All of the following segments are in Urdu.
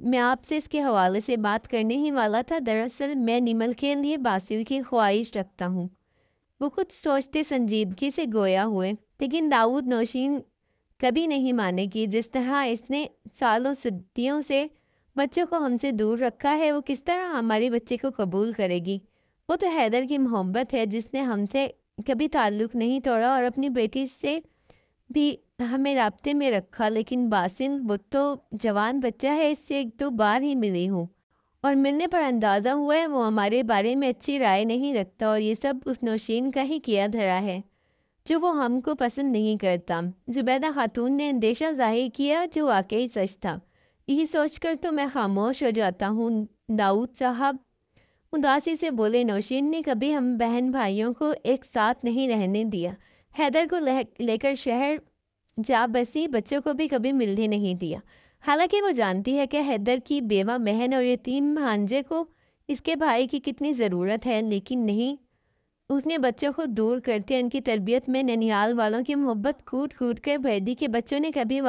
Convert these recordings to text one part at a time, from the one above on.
میں آپ سے اس کے حوالے سے بات کرنے ہی والا تھا۔ دراصل میں نیمل کے لیے باسل کی خواہش رکھتا ہوں۔ وہ کچھ سوچتے سنجیدگی سے گویا ہوئے، لیکن داؤد نوشین کبھی نہیں مانے گی۔ جس طرح اس نے سالوں صدیوں سے بچوں کو ہم سے دور رکھا ہے، وہ کس طرح ہمارے بچے کو قبول کرے گی؟ وہ تو حیدر کی محبت ہے جس نے ہم سے کبھی تعلق نہیں توڑا اور اپنی بیٹی سے بھی ہمیں رابطے میں رکھا، لیکن باسل وہ تو جوان بچہ ہے، اس سے 1-2 بار ہی ملی ہوں اور ملنے پر اندازہ ہوا ہے وہ ہمارے بارے میں اچھی رائے نہیں رکھتا، اور یہ سب اس نوشین کا ہی کیا دھرا ہے جو وہ ہم کو پسند نہیں کرتا۔ زبیدہ خاتون نے اندیشہ ظاہر کیا جو واقعی سچ تھا۔ یہی سوچ کر تو میں خاموش ہو جاتا ہوں، داؤد صاحب اداسی سے بولے۔ نوشین نے کبھی ہم بہن بھائیوں کو ایک ساتھ نہیں رہنے دیا، حیدر کو لے کر شہر جا بسی بچوں کو بھی کبھی ملنے نہیں دیا، حالانکہ وہ جانتی ہے کہ حیدر کی بیوہ بہن اور یتیم بھانجے کو اس کے بھائی کی کتنی ضرورت ہے، لیکن نہیں، اس نے بچوں کو دور کرتے ان کی تربیت میں ننیال والوں کی محبت کوٹ کوٹ کر بھر دی کہ بچوں نے کبھی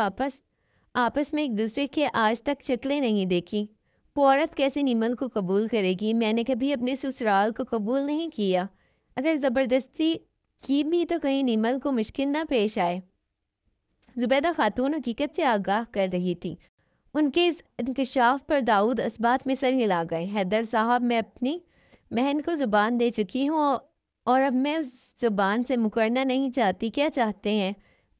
آپس میں ایک دوسرے کے آج تک شکلیں نہیں دیکھی۔ وہ عورت کیسے نیمل کو قبول کرے گی؟ میں نے کبھی اپنے سسرال کو قبول نہیں کیا، اگر زبردستی کی بھی تو کہیں نیمل کو مشکل نہ پیش آئے۔ زبیدہ خاتون حقیقت سے آگاہ کر رہی تھی۔ ان کے اس انکشاف پر داؤد اثبات میں سر ہلا گئے۔ حیدر صاحب، میں اپنی بہن کو زبان دے چکی ہوں اور اب میں اس زبان سے مکرنا نہیں چاہتی۔ کیا چاہتے ہیں؟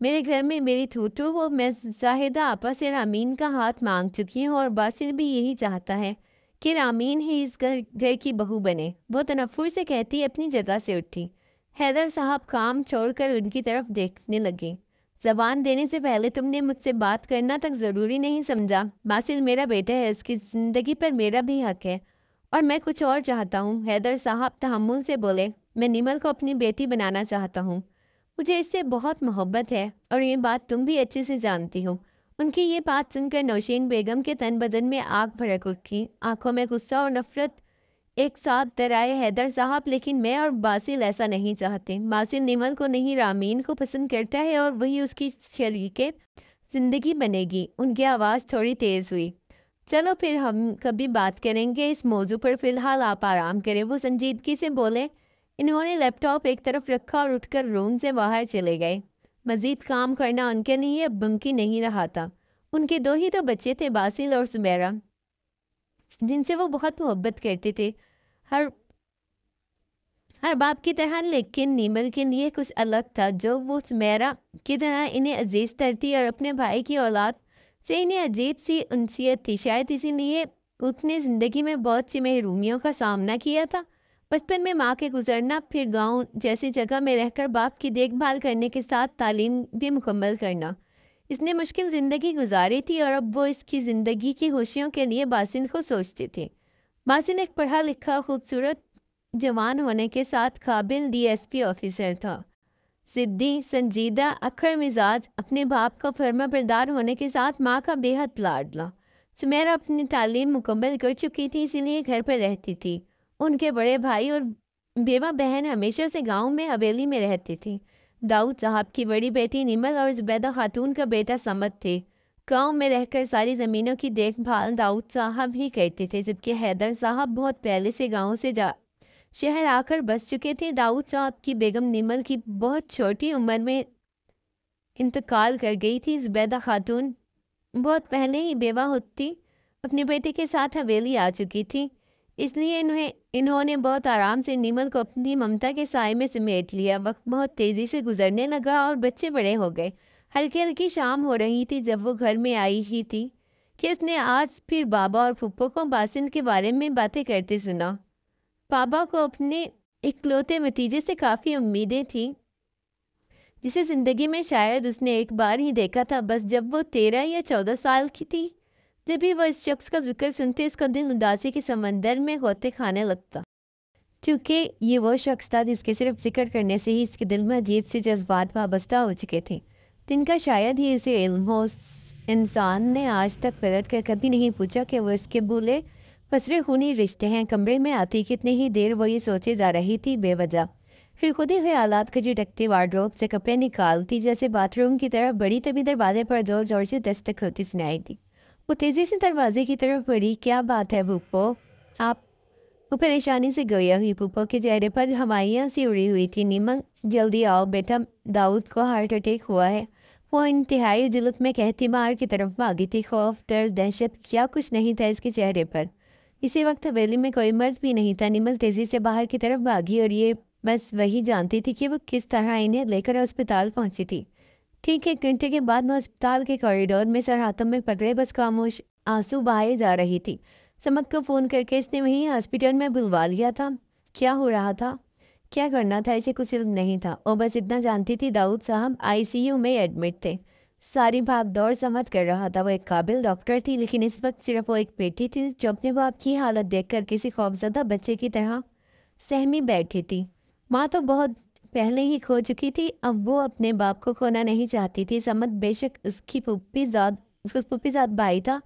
میرے گھر میں میری تھوتو ہو۔ میں زاہدہ آپا سے رامین کا ہاتھ مانگ چکی ہوں اور باسل بھی یہی چاہتا ہے کہ رامین ہی اس گھر کی بہو بنے۔ وہ تنفر سے کہتی اپنی جگہ سے اٹھی۔ حیدر صاحب کام چھوڑ کر ان کی طرف دیکھنے لگے۔ زبان دینے سے پہلے تم نے مجھ سے بات کرنا تک ضروری نہیں سمجھا؟ باسل میرا بیٹا ہے، اس کی زندگی پر میرا بھی حق ہے اور میں کچھ اور چاہتا ہوں۔ حیدر صاحب تحمل سے بولے، میں نیمل کو اپنی بیٹی بنانا چاہتا ہوں، مجھے اس سے بہت محبت ہے اور یہ بات تم بھی اچھے سے جانتی ہو۔ ان کی یہ بات سن کر نوشین بیگم کے تن بدن میں آگ بھڑک اٹھی، آنکھوں میں غصہ اور نفرت ایک ساتھ درائے۔ حیدر صاحب، لیکن میں اور باسل ایسا نہیں چاہتے۔ باسل نیمل کو نہیں رامین کو پسند کرتا ہے اور وہی اس کی شریک زندگی بنے گی۔ ان کی آواز تھوڑی تیز ہوئی۔ چلو پھر ہم کبھی بات کریں گے اس موضوع پر، فی الحال آپ آرام کریں، وہ سنجیدگی سے بولے۔ انہوں نے لیپ ٹاپ ایک طرف رکھا اور اٹھ کر روم سے باہر چلے گئے۔ مزید کام کرنا ان کے لیے اب ممکن نہیں رہا تھا۔ ان کے 2 ہی تو بچے تھے، باسل اور سمیرہ، جن سے وہ بہت محبت کرتے تھے، ہر باپ کی طرح، لیکن نیمل کے لیے کچھ الگ تھا جو وہ سمیرہ کی طرح انہیں عزیز کرتی اور اپنے بھائی کی اولاد سے انہیں عجیب سی انسیت تھی۔ شاید اسی لیے اس نے زندگی میں بہت سی محرومیوں کا سامنا کیا تھا۔ بچپن میں ماں کے گزرنا، پھر گاؤں جیسی جگہ میں رہ کر باپ کی دیکھ بھال کرنے کے ساتھ تعلیم بھی مکمل کرنا۔ اس نے مشکل زندگی گزاری تھی اور اب وہ اس کی زندگی کی خوشیوں کے لیے باسل کو سوچتے تھے۔ باسل ایک پڑھا لکھا، خوبصورت جوان ہونے کے ساتھ قابل DSP آفیسر تھا۔ ضدی، سنجیدہ، اکھڑ مزاج، اپنے باپ کا فرما بردار ہونے کے ساتھ ماں کا بے حد لاڈلا۔ سمیرہ اپنی تعلیم مکمل کر چکی تھی، اسی لیے گھر پر رہتی تھی۔ ان کے بڑے بھائی اور بیوہ بہن ہمیشہ سے گاؤں میں حویلی میں رہتی تھی۔ داؤد صاحب کی بڑی بیٹی نیمل اور زبیدہ خاتون کا بیٹا سمد تھے۔ گاؤں میں رہ کر ساری زمینوں کی دیکھ بھال داؤد صاحب ہی کرتے تھے، جبکہ حیدر صاحب بہت پہلے سے گاؤں سے شہر آ کر بس چکے تھے۔ داؤد صاحب کی بیگم نیمل کی بہت چھوٹی عمر میں انتقال کر گئی تھی۔ زبیدہ خاتون بہت پہلے ہی بیوہ ہوتی اپنے بیٹے کے ساتھ حویلی آ چکی تھی، اس لیے انہوں نے بہت آرام سے نیمل کو اپنی ممتا کے سائے میں سمیٹ لیا۔ وقت بہت تیزی سے گزرنے لگا اور بچے بڑے ہو گئے۔ ہلکی ہلکی شام ہو رہی تھی جب وہ گھر میں آئی ہی تھی کہ اس نے آج پھر بابا اور پھپھو کو باسل کے بارے میں باتیں کرتے سنا۔ بابا کو اپنے اکلوتے بھتیجے سے کافی امیدیں تھیں، جسے زندگی میں شاید اس نے ایک بار ہی دیکھا تھا، بس جب وہ 13 یا 14 سال کی تھی۔ جب بھی وہ اس شخص کا ذکر سنتے اس کا دل اداسی کے سمندر میں غوطے کھانے لگتا، چونکہ یہ وہ شخص تھا جس کے صرف ذکر کرنے سے ہی اس کے دل میں عجیب سے جذبات وابستہ ہو چکے تھے، جن کا شاید ہی اسے علم ہو۔ انسان نے آج تک پلٹ کر کبھی نہیں پوچھا کہ وہ اس کے بولے پسرے خونی رشتے ہیں۔ کمرے میں آتی کتنی ہی دیر وہ یہ سوچے جا رہی تھی بے وجہ، پھر خود ہی خیالات کا جھٹکتے وارڈروب سے کپڑے نکالتی، جیسے باتھ روم کی طرف بڑی، تبھی دروازے پر زور زور سے دستک ہوتی سنائی دی۔ وہ تیزی سے دروازے کی طرف بڑھی۔ کیا بات ہے پھوپھو آپ؟ وہ پریشانی سے گویا ہوئی۔ پھوپھو کے چہرے پر ہمائیاں سی اڑی ہوئی تھی۔ نیمل جلدی آؤ بیٹا، داؤد کو ہارٹ اٹیک ہوا ہے، وہ انتہائی جلد میں کہتی باہر کی طرف بھاگی تھی۔ خوف، ڈر، دہشت، کیا کچھ نہیں تھا اس کے چہرے پر۔ اسی وقت حویلی میں کوئی مرد بھی نہیں تھا۔ نیمل تیزی سے باہر کی طرف بھاگی اور یہ بس وہی جانتی تھی کہ وہ کس طرح انہیں لے کر ہسپتال پہنچی تھی۔ ٹھیک 1 گھنٹے کے بعد وہ ہسپتال کے کوریڈور میں سر ہاتھوں میں پکڑے بس خاموش آنسو بہائے جا رہی تھی۔ سمت کو فون کر کے اس نے وہیں ہاسپٹل میں بلوا لیا تھا۔ کیا ہو رہا تھا، کیا کرنا تھا، اسے کچھ علم نہیں تھا۔ وہ بس اتنا جانتی تھی داؤد صاحب ICU میں ایڈمٹ تھے۔ ساری بھاگ دوڑ سمت کر رہا تھا۔ وہ ایک قابل ڈاکٹر تھی، لیکن اس وقت صرف وہ ایک بیٹی تھی جو اپنے باپ کی حالت دیکھ کر کسی خوفزدہ بچے کی طرح سہمی بیٹھی تھی۔ ماں تو بہت پہلے ہی کھو چکی تھی، اب وہ اپنے باپ کو کھونا نہیں چاہتی تھی۔ سمت بے شک اس کی پھوپھی زاد بھائی تھا،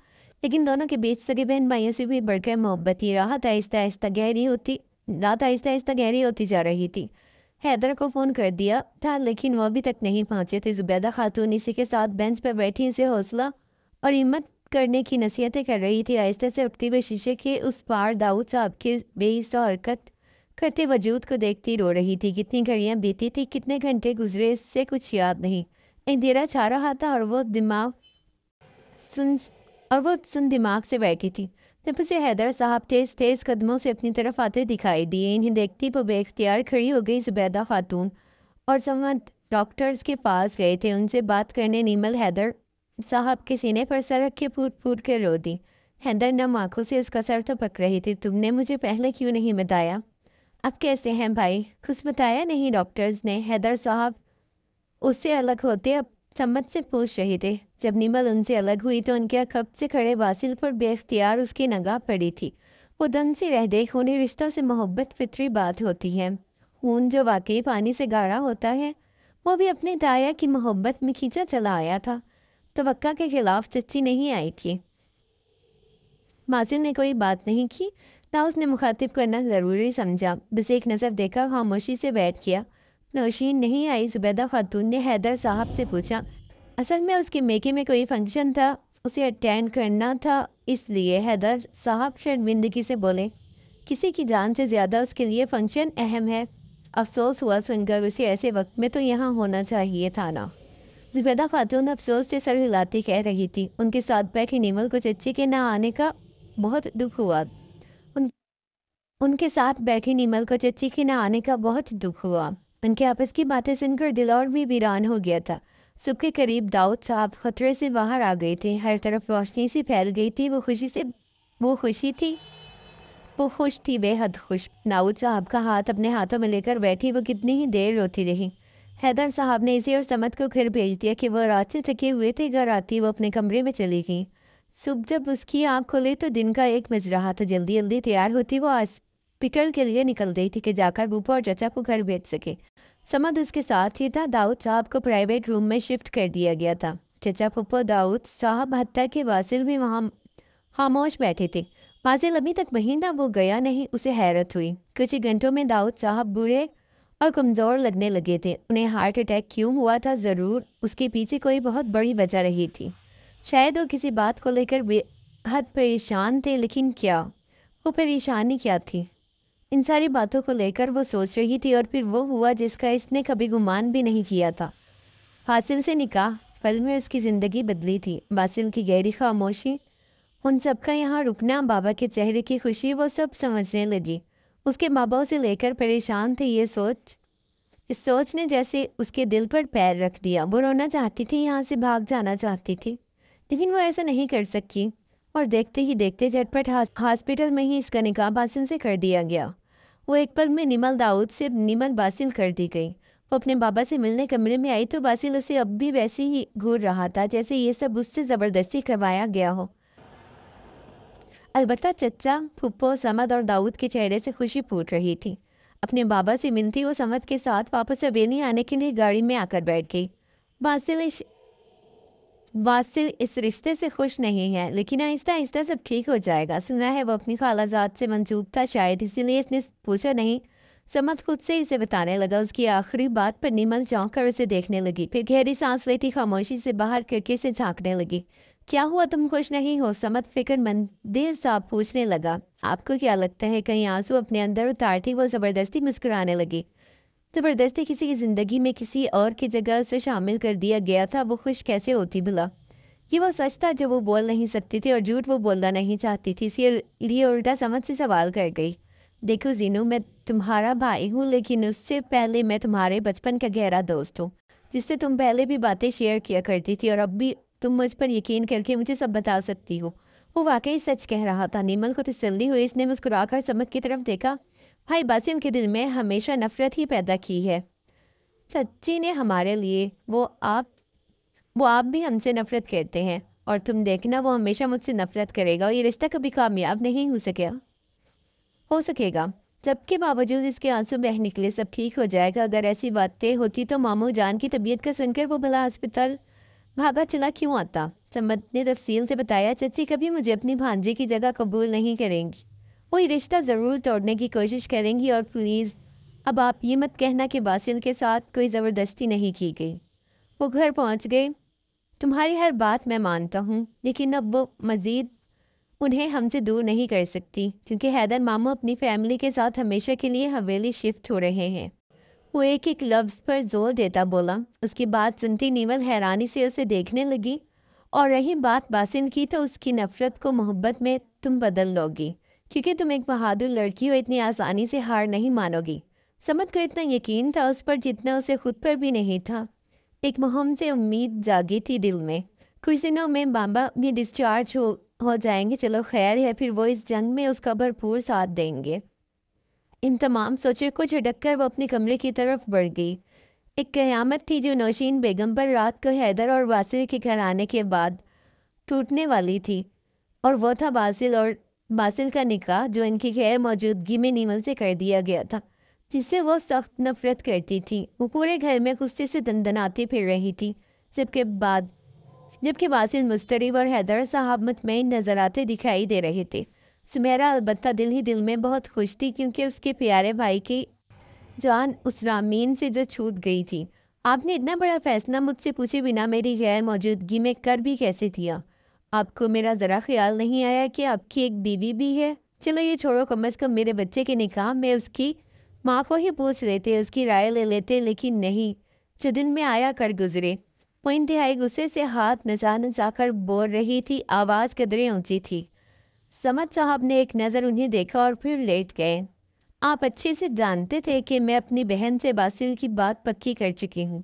لیکن دونوں کے بیچ سگے بہن بھائیوں سے بھی بڑھ کر محبت ہی۔ راحت آہستہ آہستہ گہری ہوتی جا رہی تھی۔ حیدر کو فون کر دیا تھا لیکن وہ ابھی تک نہیں پہنچے تھے۔ زبیدہ خاتون اسی کے ساتھ بینچ پر بیٹھی اسے حوصلہ اور ہمت کرنے کی نصیحتیں کر رہی تھی۔ آہستہ سے اٹھتی ہوئے شیشے کے اس پار داؤد صاحب کے بے حصہ حرکت کرتے وجود کو دیکھتی رو رہی تھی۔ کتنی گھڑیاں بیتی تھی، کتنے گھنٹے گزرے، اس سے کچھ یاد نہیں۔ اندھیرا چھا رہا تھا اور وہ سن دماغ سے بیٹھی تھی۔ جب اسے حیدر صاحب تیز قدموں سے اپنی طرف آتے دکھائی دیے، انہیں دیکھتی وہ بے اختیار کھڑی ہو گئی۔ زبیدہ خاتون اور سمت ڈاکٹرز کے پاس گئے تھے ان سے بات کرنے۔ نیمل حیدر صاحب کے سینے پر سر رکھ کے پھوٹ کر رو دی۔ حیدر نم آنکھوں سے اس کا سر تو پک رہی تھی۔ تم نے مجھے پہلے کیوں نہیں بتایا؟ اب کیسے ہیں بھائی؟ کچھ بتایا نہیں ڈاکٹرز نے؟ حیدر صاحب اس سے الگ ہوتے اب سمت سے پوچھ رہے تھے۔ جب نیمل ان سے الگ ہوئی تو ان کے کب سے کھڑے باسل پر بے اختیار اس کی نگاہ پڑی تھی۔ وہ دن سے رہ دے خونی رشتوں سے محبت فطری بات ہوتی ہے۔ خون جو واقعی پانی سے گاڑھا ہوتا ہے، وہ بھی اپنے دایا کی محبت میں کھینچا چلا آیا تھا۔ توقع کے خلاف چچی نہیں آئی تھی۔ باسل نے کوئی بات نہیں کی، نہ اس نے مخاطب کرنا ضروری سمجھا، بس ایک نظر دیکھا، خاموشی سے بیٹھ گیا۔ نوشین نہیں آئی؟ زبیدہ خاتون نے حیدر صاحب سے پوچھا۔ اصل میں اس کے میکے میں کوئی فنکشن تھا، اسے اٹینڈ کرنا تھا، اس لیے حیدر صاحب شرمندگی سے بولے۔ کسی کی جان سے زیادہ اس کے لیے فنکشن اہم ہے؟ افسوس ہوا سن کر، اسے ایسے وقت میں تو یہاں ہونا چاہیے تھا نا۔ زبیدہ خاتون افسوس سے سر ہلاتی کہہ رہی تھی۔ ان کے ساتھ بیٹھی نیمل کو چچی کے نہ آنے کا بہت دکھ ہوا۔ ان کے آپس کی باتیں سن کر دل اور بھی ویران ہو گیا تھا۔ صبح کے قریب داؤد صاحب خطرے سے باہر آ گئے تھے۔ ہر طرف روشنی سی پھیل گئی تھی۔ وہ خوش تھی، بے حد خوش۔ داؤد صاحب کا ہاتھ اپنے ہاتھوں میں لے کر بیٹھی وہ کتنی ہی دیر روتی رہی۔ حیدر صاحب نے اسے اور سمت کو گھر بھیج دیا کہ وہ رات سے تھکے ہوئے تھے۔ گھر آتی وہ اپنے کمرے میں چلی گئی۔ صبح جب اس کی آنکھ کھلی تو دن کا 1 بج رہا تھا۔ جلدی تیار ہوتی وہ ہاسپٹل کے لیے نکل گئی تھی کہ جا کر بوپا اور چچا کو گھر بھیج سکے۔ سمت اس کے ساتھ ہی تھا۔ داؤد صاحب کو پرائیویٹ روم میں شفٹ کر دیا گیا تھا۔ چچا پھپھو داؤد صاحب حتیٰ کہ باسل بھی وہاں خاموش بیٹھے تھے۔ باسل ابھی تک وہیں تھا، وہ گیا نہیں۔ اسے حیرت ہوئی۔ کچھ ہی گھنٹوں میں داؤد صاحب بوڑھے اور کمزور لگنے لگے تھے۔ انہیں ہارٹ اٹیک کیوں ہوا تھا؟ ضرور اس کے پیچھے کوئی بہت بڑی وجہ رہی تھی۔ شاید وہ کسی بات کو لے کر بے حد پریشان تھے، لیکن کیا؟ وہ پریشانی کیا تھی؟ ان ساری باتوں کو لے کر وہ سوچ رہی تھی اور پھر وہ ہوا جس کا اس نے کبھی گمان بھی نہیں کیا تھا۔ باسل سے نکاح پل میں اس کی زندگی بدلی تھی۔ باسل کی گہری خاموشی، ان سب کا یہاں رکنا، بابا کے چہرے کی خوشی، وہ سب سمجھنے لگی۔ اس کے ماں باپ سے لے کر پریشان تھے۔ اس سوچ نے جیسے اس کے دل پر پیر رکھ دیا۔ وہ رونا چاہتی تھی، یہاں سے بھاگ جانا چاہتی تھی، لیکن وہ ایسا نہیں کر سکی۔ اور دیکھتے ہی دیکھتے جھٹپٹ ہاسپٹل میں ہی اس کا نکاح باسل سے کر دیا گیا۔ وہ ایک پل میں نیمل داؤد سے نیمل باسل کر دی گئی۔ وہ اپنے بابا سے ملنے کمرے میں آئی تو باسل اسے اب بھی ویسے ہی گھور رہا تھا جیسے یہ سب اس سے زبردستی کروایا گیا ہو۔ البتہ چچا، پھپھو، سمت اور داؤد کے چہرے سے خوشی پھوٹ رہی تھی۔ اپنے بابا سے ملتی وہ سمت کے ساتھ واپس حویلی آنے کے لیے گاڑی میں آ کر بیٹھ گئی۔ باسل اس رشتے سے خوش نہیں ہے، لیکن آہستہ آہستہ سب ٹھیک ہو جائے گا۔ سنا ہے وہ اپنی خالہ زاد سے منسوب تھا، شاید اسی لیے اس نے پوچھا نہیں۔ سمت خود سے اسے بتانے لگا۔ اس کی آخری بات پر نیمل چونک کر اسے دیکھنے لگی، پھر گہری سانس لیتی خاموشی سے باہر کھڑکی سے جھانکنے لگی۔ کیا ہوا تم خوش نہیں ہو؟ سمت فکر مندی صاحب پوچھنے لگا۔ آپ کو کیا لگتا ہے؟ کہیں آنسو اپنے اندر اتارتی وہ زبردستی مسکرانے لگی۔ زبردستی کسی کی زندگی میں کسی اور کی جگہ اسے شامل کر دیا گیا تھا، وہ خوش کیسے ہوتی بھلا؟ یہ وہ سچ تھا جو وہ بول نہیں سکتی تھی اور جھوٹ وہ بولنا نہیں چاہتی تھی، اس لیے الٹا سمجھ سے سوال کر گئی۔ دیکھو زینو، میں تمہارا بھائی ہوں، لیکن اس سے پہلے میں تمہارے بچپن کا گہرا دوست ہوں، جس سے تم پہلے بھی باتیں شیئر کیا کرتی تھی اور اب بھی تم مجھ پر یقین کر کے مجھے سب بتا سکتی ہو۔ وہ واقعی سچ کہہ رہا تھا۔ نیمل کو تسلی ہوئی، اس نے مسکرا کر سمت کی طرف دیکھا۔ بھائی باسل کے دل میں ہمیشہ نفرت ہی پیدا کی ہے چچی نے ہمارے لیے، وہ آپ بھی ہم سے نفرت کرتے ہیں، اور تم دیکھنا وہ ہمیشہ مجھ سے نفرت کرے گا اور یہ رشتہ کبھی کامیاب نہیں ہو سکے گا۔ جب کے باوجود اس کے آنسو بہہ نکلے، سب ٹھیک ہو جائے گا۔ اگر ایسی باتیں ہوتی تو ماموں جان کی طبیعت کا سن کر وہ بھلا ہسپتال بھاگا چلا کیوں آتا؟ سمت نے تفصیل سے بتایا، چچی کبھی مجھے اپنی بھانجے کی جگہ قبول نہیں کریں گی، وہ یہ رشتہ ضرور توڑنے کی کوشش کریں گی، اور پلیز اب آپ یہ مت کہنا کہ باسل کے ساتھ کوئی زبردستی نہیں کی گئی۔ وہ گھر پہنچ گئے۔ تمہاری ہر بات میں مانتا ہوں، لیکن اب وہ مزید انہیں ہم سے دور نہیں کر سکتی، کیونکہ حیدر ماموں اپنی فیملی کے ساتھ ہمیشہ کے لیے حویلی شفٹ ہو رہے ہیں۔ وہ ایک ایک لفظ پر زور دیتا بولا۔ اس کی بات سنتی نیمل حیرانی سے اسے دیکھنے لگی۔ اور رہی بات باسل کی، تو اس کی نفرت کو محبت میں تم بدل لو گی، کیونکہ تم ایک بہادر لڑکی ہو، اتنی آسانی سے ہار نہیں مانو گی۔ سمت کو اتنا یقین تھا اس پر جتنا اسے خود پر بھی نہیں تھا۔ ایک مہم سے امید جاگی تھی دل میں۔ کچھ دنوں میں بابا بھی ڈسچارج ہو جائیں گے، چلو خیر ہے، پھر وہ اس جنگ میں اس کا بھرپور ساتھ دیں گے۔ ان تمام سوچے کو جھٹک کر وہ اپنے کمرے کی طرف بڑھ گئی۔ ایک قیامت تھی جو نوشین بیگم پر رات کو حیدر اور باسل کے گھر آنے کے بعد ٹوٹنے والی تھی، اور وہ تھا باسل کا نکاح، جو ان کی غیر موجودگی میں نیمل سے کر دیا گیا تھا، جس سے وہ سخت نفرت کرتی تھی۔ وہ پورے گھر میں غصے سے دندناتی پھر رہی تھی، جبکہ باسل مضطرب اور حیدر صاحب مطمئن نظر آتے دکھائی دے رہے تھے۔ سمیرا البتہ دل ہی دل میں بہت خوش تھی، کیونکہ اس کے پیارے بھائی کی جان اس رامین سے جو چھوٹ گئی تھی۔ آپ نے اتنا بڑا فیصلہ مجھ سے پوچھے بنا میری غیر موجودگی میں کر بھی کیسے دیا؟ آپ کو میرا ذرا خیال نہیں آیا کہ آپ کی ایک بیوی بھی ہے؟ چلو یہ چھوڑو، کم از کم میرے بچے کے نکاح میں اس کی ماں کو ہی پوچھ لیتے، اس کی رائے لے لیتے، لیکن نہیں، جو دن میں آیا کر گزرے۔ وہ انتہائی غصے سے ہاتھ نچا کر بول رہی تھی، آواز قدرے اونچی تھی۔ سمت صاحب نے ایک نظر انہیں دیکھا اور پھر لیٹ گئے۔ آپ اچھے سے جانتے تھے کہ میں اپنی بہن سے باسل کی بات پکی کر چکی ہوں،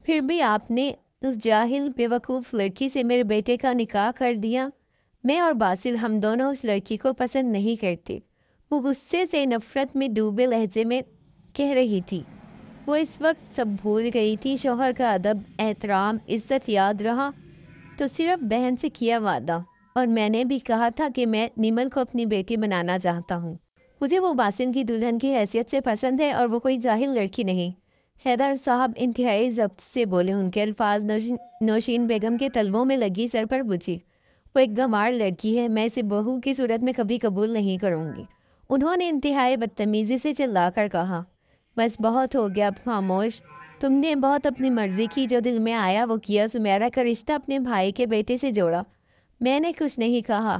پھر بھی آپ نے اس جاہل بے وقوف لڑکی سے میرے بیٹے کا نکاح کر دیا۔ میں اور باسل ہم دونوں اس لڑکی کو پسند نہیں کرتے، وہ غصے سے نفرت میں ڈوبے لہجے میں کہہ رہی تھی۔ وہ اس وقت سب بھول گئی تھی، شوہر کا ادب، احترام، عزت یاد رہا تو صرف بہن سے کیا وعدہ، اور میں نے بھی کہا تھا کہ میں نیمل کو اپنی بیٹی بنانا چاہتا ہوں، مجھے وہ باسل کی دلہن کی حیثیت سے پسند ہے اور وہ کوئی جاہل لڑکی نہیں۔ حیدر صاحب انتہائی ضبط سے بولے، ان کے الفاظ نوشین بیگم کے تلووں میں لگی سر پر بجھی۔ وہ ایک گنوار لڑکی ہے، میں اسے بہو کی صورت میں کبھی قبول نہیں کروں گی۔ انہوں نے انتہائی بدتمیزی سے چلا کر کہا۔ بس بہت ہو گیا، اب خاموش۔ تم نے بہت اپنی مرضی کی، جو دل میں آیا وہ کیا، سمیرا کا رشتہ اپنے بھائی کے بیٹے سے جوڑا۔ میں نے کچھ نہیں کہا۔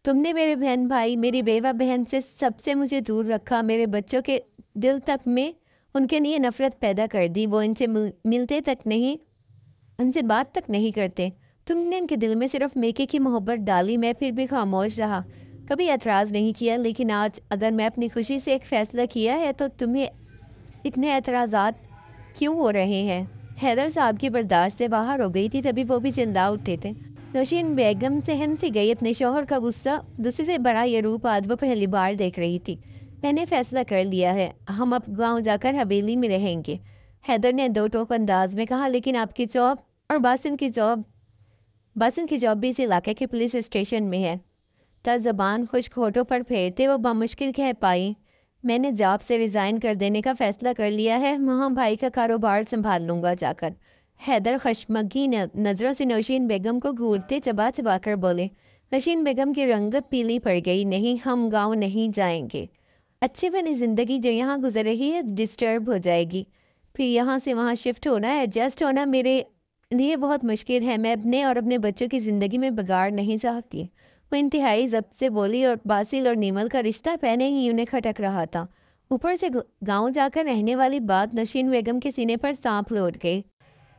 تم نے میرے بہن بھائی، میری بیوہ بہن سے سب سے مجھے دور رکھا، میرے بچوں کے دل تک میں ان کے لیے نفرت پیدا کر دی، وہ ان سے ملتے تک نہیں، ان سے بات تک نہیں کرتے۔ تم نے ان کے دل میں صرف میکے کی محبت ڈالی، میں پھر بھی خاموش رہا، کبھی اعتراض نہیں کیا، لیکن آج اگر میں اپنی خوشی سے ایک فیصلہ کیا ہے تو تمہیں اتنے اعتراضات کیوں ہو رہے ہیں؟ حیدر صاحب کی برداشت سے باہر ہو گئی تھی، تبھی وہ بھی چلا اٹھے تھے۔ نوشین بیگم سہم سی گئی، اپنے شوہر کا غصے سے بڑا یہ روپ آج وہ پہلی بار دیکھ رہی تھی۔ میں نے فیصلہ کر لیا ہے، ہم اب گاؤں جا کر حویلی میں رہیں گے، حیدر نے دو ٹوک انداز میں کہا، لیکن آپ کی جاب اور باسل کی جاب بھی اس علاقے کے پولیس اسٹیشن میں ہے۔ تا زبان خشک ہونٹوں پر پھیرتے وہ بامشکل کہہ پائی، میں نے جاب سے ریزائن کر دینے کا فیصلہ کر لیا ہے، وہاں بھائی کا کاروبار سنبھال لوں گا جا کر۔ حیدر خشمگی نظروں سے نوشین بیگم کو گھورتے چبا کر بولے۔ نوشین بیگم کی رنگت پیلی پڑ گئی۔ نہیں، ہم گاؤں نہیں جائیں گے، اچھی بنی زندگی جو یہاں گزر رہی ہے ڈسٹرب ہو جائے گی، پھر یہاں سے وہاں شفٹ ہونا، ایڈجسٹ ہونا میرے لیے بہت مشکل ہے، میں اپنے اور اپنے بچوں کی زندگی میں بگاڑ نہیں چاہتی۔ وہ انتہائی ضبط سے بولی اور باسل اور نیمل کا رشتہ پہلے ہی انہیں کھٹک رہا تھا۔ اوپر سے گاؤں جا کر رہنے والی بات نوشین بیگم کے سینے پر سانپ لوٹ گئی۔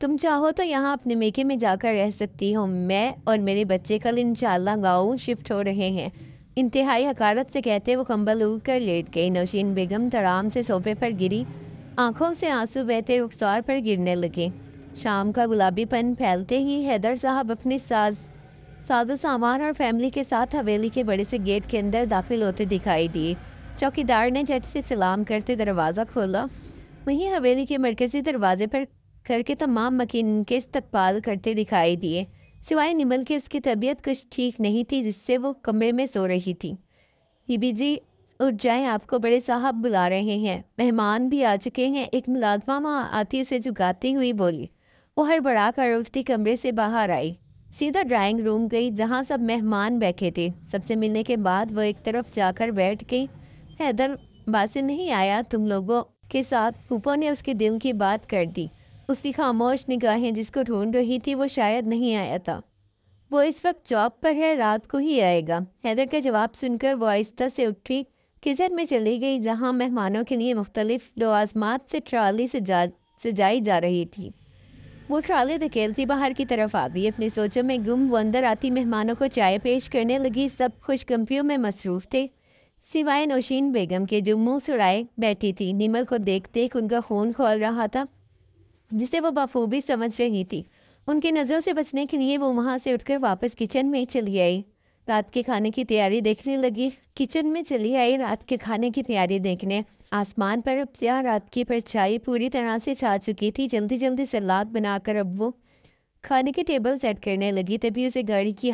تم چاہو تو یہاں اپنے میکے میں جا کر رہ سکتی ہو، میں اور میرے بچے کل انشاءاللہ گاؤں شفٹ ہو رہے ہیں، انتہائی حقارت سے کہتے وہ کمبل اوڑھ کر لیٹ گئی۔ نوشین بیگم ترام سے صوفے پر گری، آنکھوں سے آنسو بہتے رخسار پر گرنے لگے۔ شام کا گلابی پن پھیلتے ہی حیدر صاحب اپنی ساز و سامان اور فیملی کے ساتھ حویلی کے بڑے سے گیٹ کے اندر داخل ہوتے دکھائی دیے۔ چوکیدار نے جھٹ سے سلام کرتے دروازہ کھولا، وہیں حویلی کے مرکزی دروازے پر کر کے تمام مکین کے استقبال کرتے دکھائی دیے، سوائے نیمل کے۔ اس کی طبیعت کچھ ٹھیک نہیں تھی جس سے وہ کمرے میں سو رہی تھی۔ بی بی جی اٹھ جائیں، آپ کو بڑے صاحب بلا رہے ہیں، مہمان بھی آ چکے ہیں، ایک ملازمہ وہاں آتی اسے جھکاتی ہوئی بولی۔ وہ ہڑبڑا کر اٹھتی کمرے سے باہر آئی، سیدھا ڈرائنگ روم گئی جہاں سب مہمان بیٹھے تھے۔ سب سے ملنے کے بعد وہ ایک طرف جا کر بیٹھ گئی۔ حیدر، باسل نہیں آیا تم لوگوں کے ساتھ؟ پھوپھو نے اس کے دل کی بات کر دی۔ اس کی خاموش نگاہیں جس کو ڈھونڈ رہی تھی وہ شاید نہیں آیا تھا، وہ اس وقت جاب پر ہے، رات کو ہی آئے گا۔ حیدر کا جواب سن کر وہ آہستہ سے اٹھی، کچن میں چلی گئی جہاں مہمانوں کے لیے مختلف لوازمات سے ٹرالی سجائی جا رہی تھی۔ وہ ٹرالی دھکیلتی باہر کی طرف آ گئی، اپنی سوچوں میں گم۔ وہ اندر آتی مہمانوں کو چائے پیش کرنے لگی، سب خوش گپیوں میں مصروف تھے سوائے نوشین بیگم کے جو منہ سڑائے بیٹھی تھی۔ نیمل کو دیکھ دیکھ ان کا خون کھول رہا تھا جسے وہ بخوبی سمجھ رہی تھی۔ ان کی نظروں سے بچنے کے لیے وہ وہاں سے اٹھ کر واپس کچن میں چلی آئی، رات کے کھانے کی تیاری دیکھنے لگی۔ کچن میں چلی آئی رات کے کھانے کی تیاری دیکھنے۔ آسمان پر اب سیاہ رات کی پرچھائی پوری طرح سے چھا چکی تھی۔ جلدی جلدی سلاد بنا کر اب وہ کھانے کے ٹیبل سیٹ کرنے لگی، تبھی اسے گاڑی کی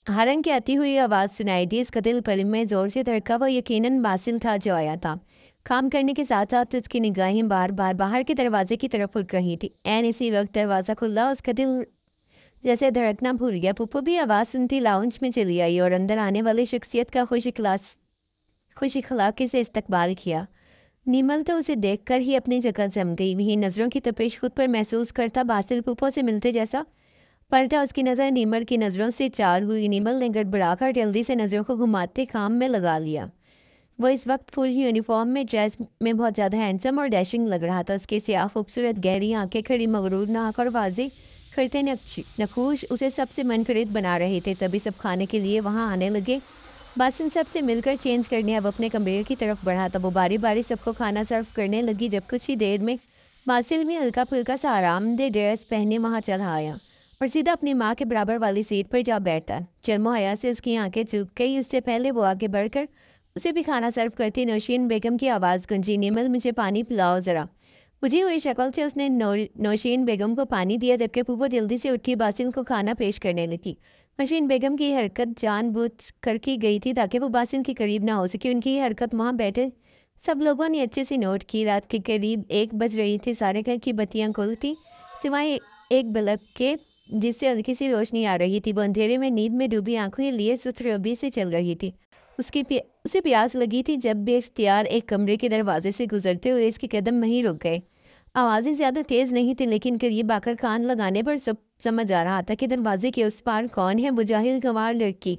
ہارن کی آتی ہوئی آواز سنائی دی۔ اس کا دل پل میں زور سے دھڑکا، وہ یقیناً باسل تھا جو آیا تھا۔ کام کرنے کے ساتھ ساتھ اس کی نگاہیں بار بار باہر کے دروازے کی طرف اٹھ رہی تھی۔ عین اسی وقت دروازہ کھلا، اس کا دل جیسے دھڑکنا بھول گیا۔ پھوپھو بھی آواز سنتی لاؤنج میں چلی آئی اور اندر آنے والی شخصیت کا خوش اخلاقی سے استقبال کیا۔ نیمل تو اسے دیکھ کر ہی اپنی جگہ جم گئی، وہیں نظروں کی تپش خود پر محسوس کرتا باسل پھوپھو سے ملتے جیسا پلٹا۔ اس کی نظر نیمل کی نظروں سے چار ہوئی۔ نیمل نے گڑبڑا کر جلدی سے نظروں کو گھماتے کام میں لگا لیا۔ وہ اس وقت فل یونیفارم میں ڈریس میں بہت زیادہ ہینڈسم اور ڈیشنگ لگ رہا تھا۔ اس کے سیاہ خوبصورت گہری آنکھیں کھڑی مغرور ناک اور واضح کرتے نقوش اسے سب سے منفرد بنا رہے تھے۔ تبھی سب کھانے کے لیے وہاں آنے لگے۔ باسل سب سے مل کر چینج کرنے اب اپنے کمرے کی طرف بڑھا تھا۔ وہ باری باری سب کو کھانا سرو کرنے لگی۔ جب کچھ ہی دیر میں باسل بھی ہلکا پھلکا سا آرام دہ ڈریس پہنے وہاں چلا آیا اور سیدھا اپنی ماں کے برابر والی سیٹ پر جا بیٹھا۔ شرم و حیا سے اس کی آنکھیں چوک گئی۔ اس سے پہلے وہ آگے بڑھ کر اسے بھی کھانا سرو کرتی نوشین بیگم کی آواز گونجی، نیمل مجھے پانی پلاؤ ذرا۔ بجھی ہوئی شکل سے اس نے نوشین بیگم کو پانی دیا، جبکہ پھوپھو جلدی سے اٹھی باسل کو کھانا پیش کرنے لگی۔ نوشین بیگم کی حرکت جان بوجھ کر کی گئی تھی تاکہ وہ باسل کے قریب نہ ہو سکے۔ ان کی یہ حرکت وہاں بیٹھے سب لوگوں نے اچھے سے نوٹ کی۔ رات کے قریب 1 بج رہی تھی، سارے گھر کی بتیاں گل تھیں سوائے ایک بلب کے جس سے ہلکی سی روشنی آ رہی تھی۔ وہ اندھیرے میں نیند میں ڈوبی آنکھوں لیے ستربی سے چل رہی تھی۔ اسے پیاس لگی تھی جب بے اختیار ایک کمرے کے دروازے سے گزرتے ہوئے اس کے قدم وہیں رک گئے۔ آوازیں زیادہ تیز نہیں تھی لیکن قریب آ کر کان لگانے پر سب سمجھ آ رہا تھا کہ دروازے کے اس پار کون ہے۔ وہ جاہل گنوار لڑکی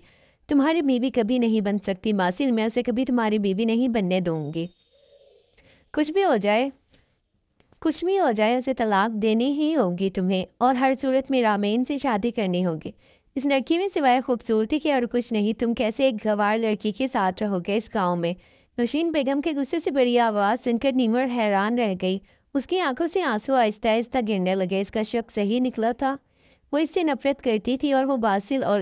تمہاری بیوی کبھی نہیں بن سکتی باسل، میں اسے کبھی تمہاری بیوی نہیں بننے دوں گی۔ کچھ بھی ہو جائے اسے طلاق دینی ہی ہوگی تمہیں، اور ہر صورت میں رامین سے شادی کرنی ہوگی۔ اس لڑکی میں سوائے خوبصورتی کے اور کچھ نہیں، تم کیسے ایک گنوار لڑکی کے ساتھ رہو گے اس گاؤں میں؟ نوشین بیگم کے غصے سے بڑی آواز سن کر نیمل حیران رہ گئی۔ اس کی آنکھوں سے آنسو آہستہ آہستہ گرنے لگے۔ اس کا شک صحیح نکلا تھا، وہ اس سے نفرت کرتی تھی اور وہ باسل اور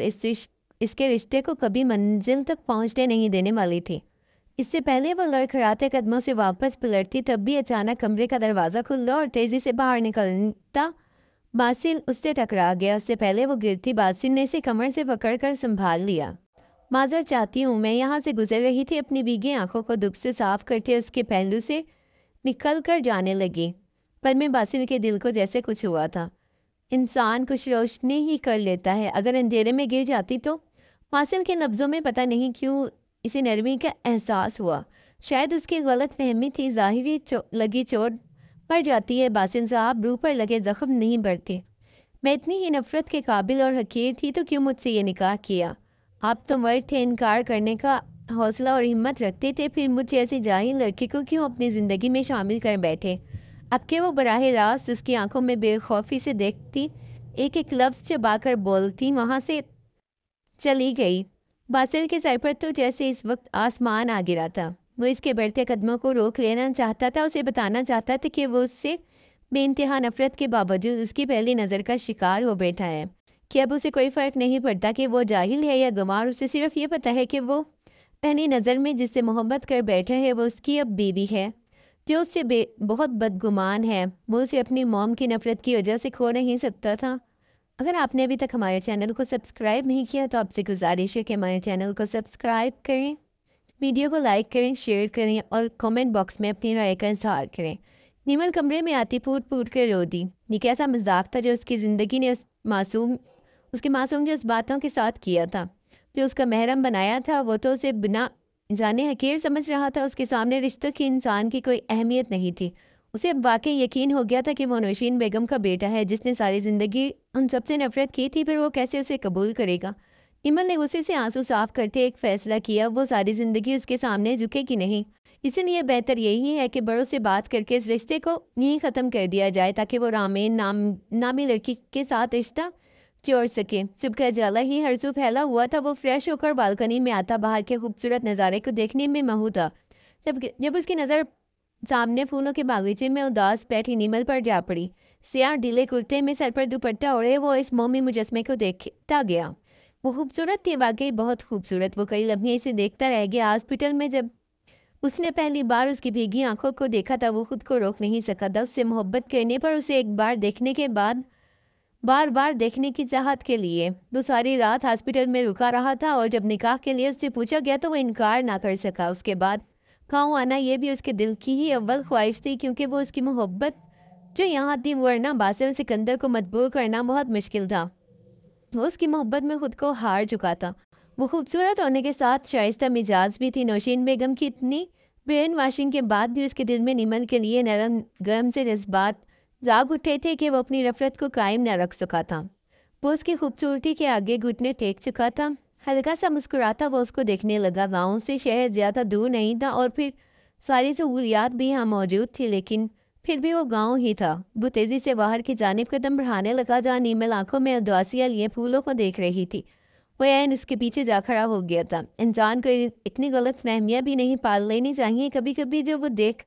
اس کے رشتے کو کبھی منزل تک پہنچنے نہیں دینے والی تھی۔ اس سے پہلے وہ لڑکھڑاتے قدموں سے واپس پلٹتی تب بھی اچانک کمرے کا دروازہ کھلا اور تیزی سے باہر نکلتا باسل اس سے ٹکرا گیا۔ اس سے پہلے وہ گرتی باسل نے اسے کمر سے پکڑ کر سنبھال لیا۔ معذرت چاہتی ہوں، میں یہاں سے گزر رہی تھی۔ اپنی بھیگی آنکھوں کو دکھ سے صاف کرتے اس کے پہلو سے نکل کر جانے لگی۔ پر میں باسل کے دل کو جیسے کچھ ہوا تھا۔ انسان کچھ روشنی ہی کر لیتا ہے، اگر اندھیرے میں گر جاتی تو؟ باسل کے لفظوں میں پتہ نہیں کیوں اسے نرمی کا احساس ہوا، شاید اس کی غلط فہمی تھی۔ ظاہری لگی چوٹ پڑ جاتی ہے باسل صاحب، روح پر لگے زخم نہیں بڑھتے۔ میں اتنی ہی نفرت کے قابل اور حقیر تھی تو کیوں مجھ سے یہ نکاح کیا؟ آپ تو مرد تھے، انکار کرنے کا حوصلہ اور ہمت رکھتے تھے، پھر مجھ ایسی جاہل لڑکی کو کیوں اپنی زندگی میں شامل کر بیٹھے؟ اب کہ وہ براہ راست اس کی آنکھوں میں بے خوفی سے دیکھتی، ایک ایک لفظ چبا کر بولتی، وہاں سے چلی گئی۔ باسل کے سر پر تو جیسے اس وقت آسمان آ گرا تھا۔ وہ اس کے بڑھتے قدموں کو روک لینا چاہتا تھا، اسے بتانا چاہتا تھا کہ وہ اس سے بے انتہا نفرت کے باوجود اس کی پہلی نظر کا شکار ہو بیٹھا ہے، کہ اب اسے کوئی فرق نہیں پڑتا کہ وہ جاہل ہے یا گنوار، اسے صرف یہ پتہ ہے کہ وہ پہلی نظر میں جس سے محبت کر بیٹھا ہے وہ اس کی اب بیوی ہے، جو اس سے بہت بدگمان ہے۔ وہ اسے اپنی موم کی نفرت کی وجہ سے کھو نہیں سکتا تھا۔ اگر آپ نے ابھی تک ہمارے چینل کو سبسکرائب نہیں کیا تو آپ سے گزارش ہے کہ ہمارے چینل کو سبسکرائب کریں، ویڈیو کو لائک کریں، شیئر کریں اور کومنٹ باکس میں اپنی رائے کا اظہار کریں۔ نیمل کمرے میں آتی پھوٹ پھوٹ کے رو دی۔ یہ کیسا مذاق تھا جو اس کی زندگی نے اس کے معصوم جو اس باتوں کے ساتھ کیا تھا، جو اس کا محرم بنایا تھا، وہ تو اسے بنا جانے حقیر سمجھ رہا تھا۔ اس کے سامنے رشتوں کی انسان کی کوئی اہمیت نہیں تھی۔ اسے اب واقعی یقین ہو گیا تھا کہ وہ نوشین بیگم کا بیٹا ہے، جس نے ساری زندگی ان سب سے نفرت کی تھی، پھر وہ کیسے اسے قبول کرے گا؟ نیمل نے غصے سے آنسو صاف کرتے ایک فیصلہ کیا، وہ ساری زندگی اس کے سامنے جھکے گی نہیں۔ اسی لیے بہتر یہی ہے کہ بڑوں سے بات کر کے اس رشتے کو یہیں ختم کر دیا جائے، تاکہ وہ رامین نامی لڑکی کے ساتھ رشتہ جوڑ سکے۔ صبح کا اجالا ہی ہر سو پھیلا ہوا تھا۔ وہ فریش ہو کر بالکنی میں آتا، باہر کے خوبصورت نظارے کو دیکھنے میں مہو تھا، جب اس کی نظر سامنے پھولوں کے باغیچے میں اداس بیٹھی نیمل پر جا پڑی۔ سیاہ ڈھیلے کرتے میں سر پر دوپٹہ اوڑھے وہ اس مومی مجسمے کو دیکھتا گیا۔ وہ خوبصورت تھی، واقعی بہت خوبصورت۔ وہ کئی لمحے اسے دیکھتا رہ گیا۔ ہاسپٹل میں جب اس نے پہلی بار اس کی بھیگی آنکھوں کو دیکھا تھا، وہ خود کو روک نہیں سکا تھا۔ اس سے محبت کرنے پر اسے ایک بار دیکھنے کے بعد بار بار دیکھنے کی چاہت کے لیے وہ ساری رات ہاسپٹل میں رکا رہا تھا، اور جب نکاح کے لیے اس سے پوچھا گیا تو وہ انکار نہ کر سکا۔ اس کے بعد گاؤں آنا یہ بھی اس کے دل کی ہی اول خواہش تھی، کیونکہ وہ اس کی محبت جو یہاں تھی، ورنہ باسل سکندر کو مجبور کرنا بہت مشکل تھا۔ وہ اس کی محبت میں خود کو ہار چکا تھا۔ وہ خوبصورت ہونے کے ساتھ شائستہ مزاج بھی تھی۔ نوشین بیگم کی اتنی برین واشنگ کے بعد بھی اس کے دل میں نیمل کے لیے نرم گرم سے جذبات جاگ اٹھے تھے کہ وہ اپنی نفرت کو قائم نہ رکھ سکا تھا۔ وہ اس کی خوبصورتی کے آگے گھٹنے ٹیک چکا تھا۔ ہلکا سا مسکراتا وہ اس کو دیکھنے لگا۔ گاؤں سے شہر زیادہ دور نہیں تھا اور پھر ساری سہولیات بھی یہاں موجود تھی، لیکن پھر بھی وہ گاؤں ہی تھا۔ وہ تیزی سے باہر کی جانب قدم بڑھانے لگا، جہاں نیمل آنکھوں میں اداسیاں لیے پھولوں کو دیکھ رہی تھی۔ وہ عین اس کے پیچھے جا کھڑا ہو گیا تھا۔ انسان کو اتنی غلط فہمیاں بھی نہیں پال لینی چاہیے۔ کبھی کبھی جو وہ دیکھ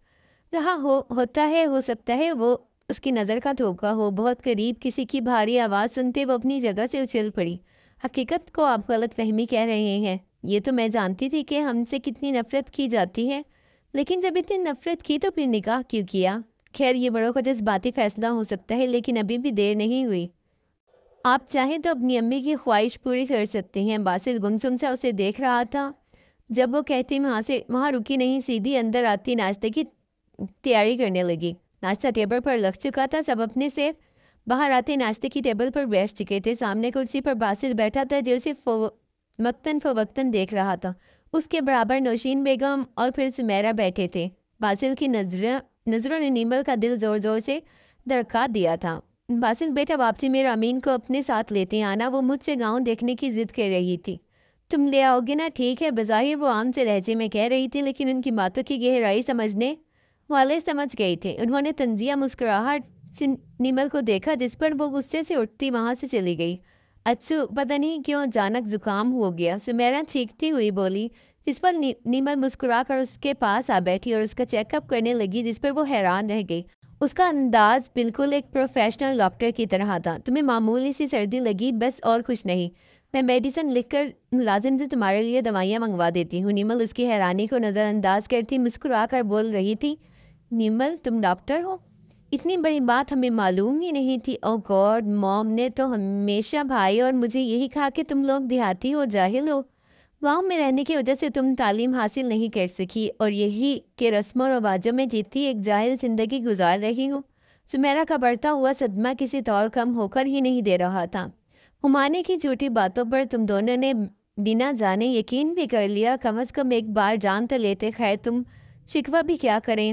رہا ہوتا ہے، ہو سکتا ہے وہ اس کی نظر کا دھوکہ ہو۔ بہت قریب کسی کی بھاری آواز سنتے وہ اپنی جگہ سے اچھل پڑی۔ حقیقت کو آپ غلط فہمی کہہ رہے ہیں۔ یہ تو میں جانتی تھی کہ ہم سے کتنی نفرت کی جاتی ہے، لیکن جب اتنی نفرت کی تو پھر نکاح کیوں کیا؟ خیر، یہ بڑوں کا جذباتی فیصلہ ہو سکتا ہے، لیکن ابھی بھی دیر نہیں ہوئی۔ آپ چاہیں تو اپنی امی کی خواہش پوری کر سکتے ہیں۔ باسل گمسم سے اسے دیکھ رہا تھا۔ جب وہ کہتی وہاں رکی نہیں، سیدھی اندر آتی ناشتے کی تیاری کرنے لگی۔ ناشتہ ٹیبل پر لگ چکا تھا۔ سب اپنے سے باہر آتے ناشتے کی ٹیبل پر بیٹھ چکے تھے۔ سامنے کرسی پر باسل بیٹھا تھا، جو اسے وقتاً فوقتاً دیکھ رہا تھا۔ اس کے برابر نوشین بیگم اور پھر سمیرہ بیٹھے تھے۔ باسل کی نظروں نے نیمل کا دل زور زور سے دھڑکا دیا تھا۔ باسل بیٹا، واپسی میں رامین کو اپنے ساتھ لیتے آنا، وہ مجھ سے گاؤں دیکھنے کی ضد کر رہی تھی۔ تم لے آؤ گے نا؟ ٹھیک ہے۔ بظاہر وہ عام سے لہجے میں کہہ رہی تھی، لیکن ان کی باتوں کی گہرائی سمجھنے والے سمجھ گئی تھے۔ انہوں نے طنزیہ مسکراہٹ سے نیمل کو دیکھا، جس پر وہ غصے سے اٹھتی وہاں سے چلی گئی۔ اچھو، پتہ نہیں کیوں اچانک زکام ہو گیا، سمیرہ چیختی ہوئی بولی، جس پر نیمل مسکرا کر اس کے پاس آ بیٹھی اور اس کا چیک اپ کرنے لگی، جس پر وہ حیران رہ گئی۔ اس کا انداز بالکل ایک پروفیشنل ڈاکٹر کی طرح تھا۔ تمہیں معمولی سی سردی لگی، بس، اور کچھ نہیں۔ میں میڈیسن لکھ کر ملازم سے تمہارے لیے دوائیاں منگوا دیتی ہوں۔ نیمل اس کی حیرانی کو نظر انداز کرتی مسکرا کر بول رہی تھی، نیمل تم ڈاکٹر ہو؟ اتنی بڑی بات ہمیں معلوم ہی نہیں تھی۔ او گاڈ، موم نے تو ہمیشہ بھائی اور مجھے یہی کہا کہ تم لوگ دیہاتی ہو، جاہل ہو، گاؤں میں رہنے کی وجہ سے تم تعلیم حاصل نہیں کر سکی، اور یہی کہ رسم و رواجوں میں جیتی ایک جاہل زندگی گزار رہی ہو۔ سمیرہ کا بڑھتا ہوا صدمہ کسی طور کم ہو کر ہی نہیں دے رہا تھا۔ ہمانے کی جھوٹی باتوں پر تم دونوں نے بنا جانے یقین بھی کر لیا۔ کم از کم ایک بار جان تو لیتے۔ خیر، تم شکوہ بھی کیا کریں،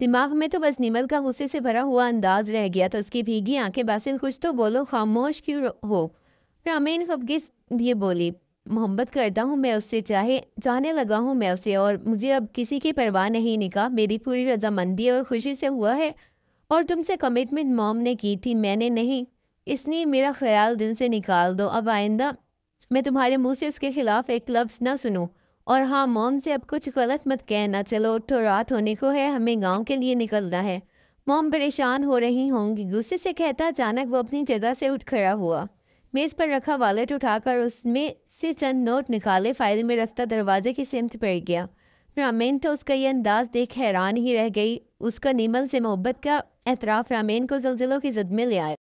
دماغ میں تو بس نیمل کا غصے سے بھرا ہوا انداز رہ گیا تھا. اس کی بھیگی آنکھیں. باسل کچھ تو بولو, خاموش کیوں ہو؟ رامین خفگس یہ بولی. محبت کرتا ہوں میں اس سے, چاہنے لگا ہوں میں اسے, اور مجھے اب کسی کی پرواہ نہیں. نکاح میری پوری رضامندی اور خوشی سے ہوا ہے, اور تم سے کمٹمنٹ موم نے کی تھی, میں نے نہیں. اس لیے میرا خیال دل سے نکال دو. اب آئندہ میں تمہارے منہ سے اس کے خلاف ایک لفظ نہ سنوں. اور ہاں موم سے اب کچھ غلط مت کہنا. چلو اٹھو, رات ہونے کو ہے, ہمیں گاؤں کے لیے نکلنا ہے. موم پریشان ہو رہی ہوں گی, غصے سے کہتا. اچانک وہ اپنی جگہ سے اٹھ کھڑا ہوا, میز پر رکھا والیٹ اٹھا کر اس میں سے چند نوٹ نکالے, فائل میں رکھتا دروازے کی سمت بڑھ گیا. رامین تو اس کا یہ انداز دیکھ حیران ہی رہ گئی. اس کا نیمل سے محبت کا اعتراف رامین کو زلزلوں کی زد میں لے آیا.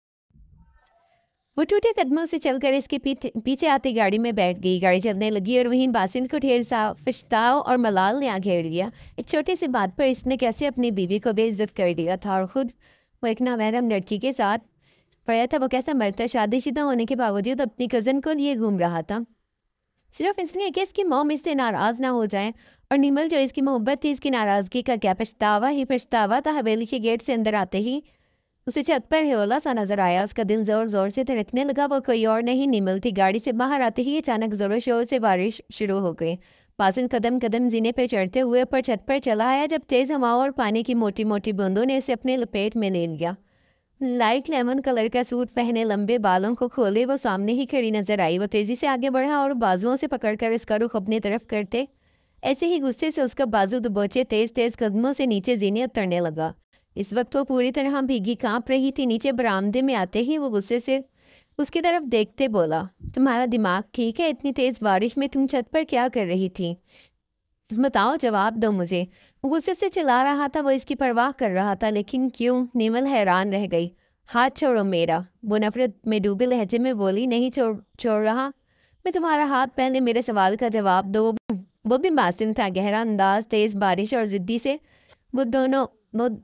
وہ ٹوٹے قدموں سے چل کر اس کے پیچھے آتی گاڑی میں بیٹھ گئی. گاڑی چلنے لگی اور وہیں باسل کو ڈھیر سا پچھتاؤ اور ملال نے گھیر لیا. ایک چھوٹی سی بات پر اس نے کیسے اپنی بیوی کو بے عزت کر دیا تھا, اور خود وہ ایک نامحرم لڑکی کے ساتھ پڑا تھا. وہ کیسا مرتا, شادی شدہ ہونے کے باوجود اپنی کزن کو لیے گھوم رہا تھا, صرف اس لیے کہ اس کی موم اس سے ناراض نہ ہو جائیں. اور نیمل جو اس کی محبت تھی, اس کی ناراضگی کا کیا پچھتاوا ہی پچھتاوا تھا. حویلی کے گیٹ سے اندر آتے ہی اسے چھت پر ہیولا سا نظر آیا. اس کا دل زور زور سے دھڑکنے لگا. وہ کوئی اور نہیں نیمل تھی. گاڑی سے باہر آتے ہی اچانک زور و شور سے بارش شروع ہو گئی. باسل قدم قدم زینے پہ چڑھتے ہوئے اوپر چھت پر چلا آیا, جب تیز ہواؤں اور پانی کی موٹی موٹی بوندوں نے اسے اپنے لپیٹ میں لے لیا. لائٹ لیمن کلر کا سوٹ پہنے, لمبے بالوں کو کھولے, وہ سامنے ہی کھڑی نظر آئی. وہ تیزی سے آگے بڑھا اور بازوؤں سے پکڑ کر اس کا رخ اپنی طرف کرتے ایسے ہی غصے سے اس کا بازو دبوچے تیز تیز قدموں سے نیچے زینے اترنے لگا. اس وقت وہ پوری طرح بھیگی کانپ رہی تھی. نیچے برآمدے میں آتے ہی وہ غصے سے اس کی طرف دیکھتے بولا, تمہارا دماغ ٹھیک ہے؟ اتنی تیز بارش میں تم چھت پر کیا کر رہی تھی؟ بتاؤ, جواب دو مجھے. غصے سے چلا رہا تھا, وہ اس کی پرواہ کر رہا تھا, لیکن کیوں؟ نیمل حیران رہ گئی. ہاتھ چھوڑو میرا, وہ نفرت میں ڈوبے لہجے میں بولی. نہیں چھوڑ رہا میں تمہارا ہاتھ, پہلے میرے سوال کا جواب دو. وہ بھی باسل تھا. گہرا انداز, تیز بارش اور ضدی سے وہ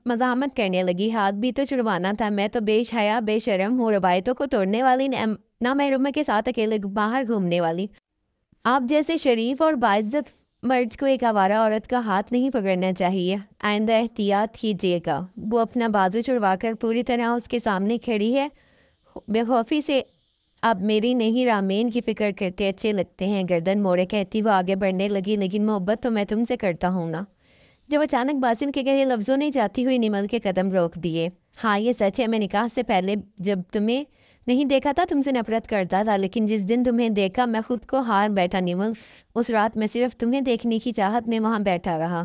مزاحمت کرنے لگی. ہاتھ بھی تو چھڑوانا تھا. میں تو بے حیا بے شرم ہوں, روایتوں کو توڑنے والی, نامحرمہ کے ساتھ اکیلے باہر گھومنے والی. آپ جیسے شریف اور باعزت مرد کو ایک آوارہ عورت کا ہاتھ نہیں پکڑنا چاہیے. آئندہ احتیاط کیجیے گا. وہ اپنا بازو چھڑوا کر پوری طرح اس کے سامنے کھڑی ہے, بے خوفی سے. آپ میری نہیں رامین کی فکر کرتے اچھے لگتے ہیں. گردن موڑے کہتی وہ آگے بڑھنے لگی. لیکن محبت تو میں تم سے کرتا ہوں نا. جب اچانک باسل کے کہے لفظوں نے جاتی ہوئی نیمل کے قدم روک دیے. ہاں یہ سچ ہے, میں نکاح سے پہلے جب تمہیں نہیں دیکھا تھا تم سے نفرت کرتا تھا, لیکن جس دن تمہیں دیکھا میں خود کو ہار بیٹھا نیمل. اس رات میں صرف تمہیں دیکھنے کی چاہت میں وہاں بیٹھا رہا.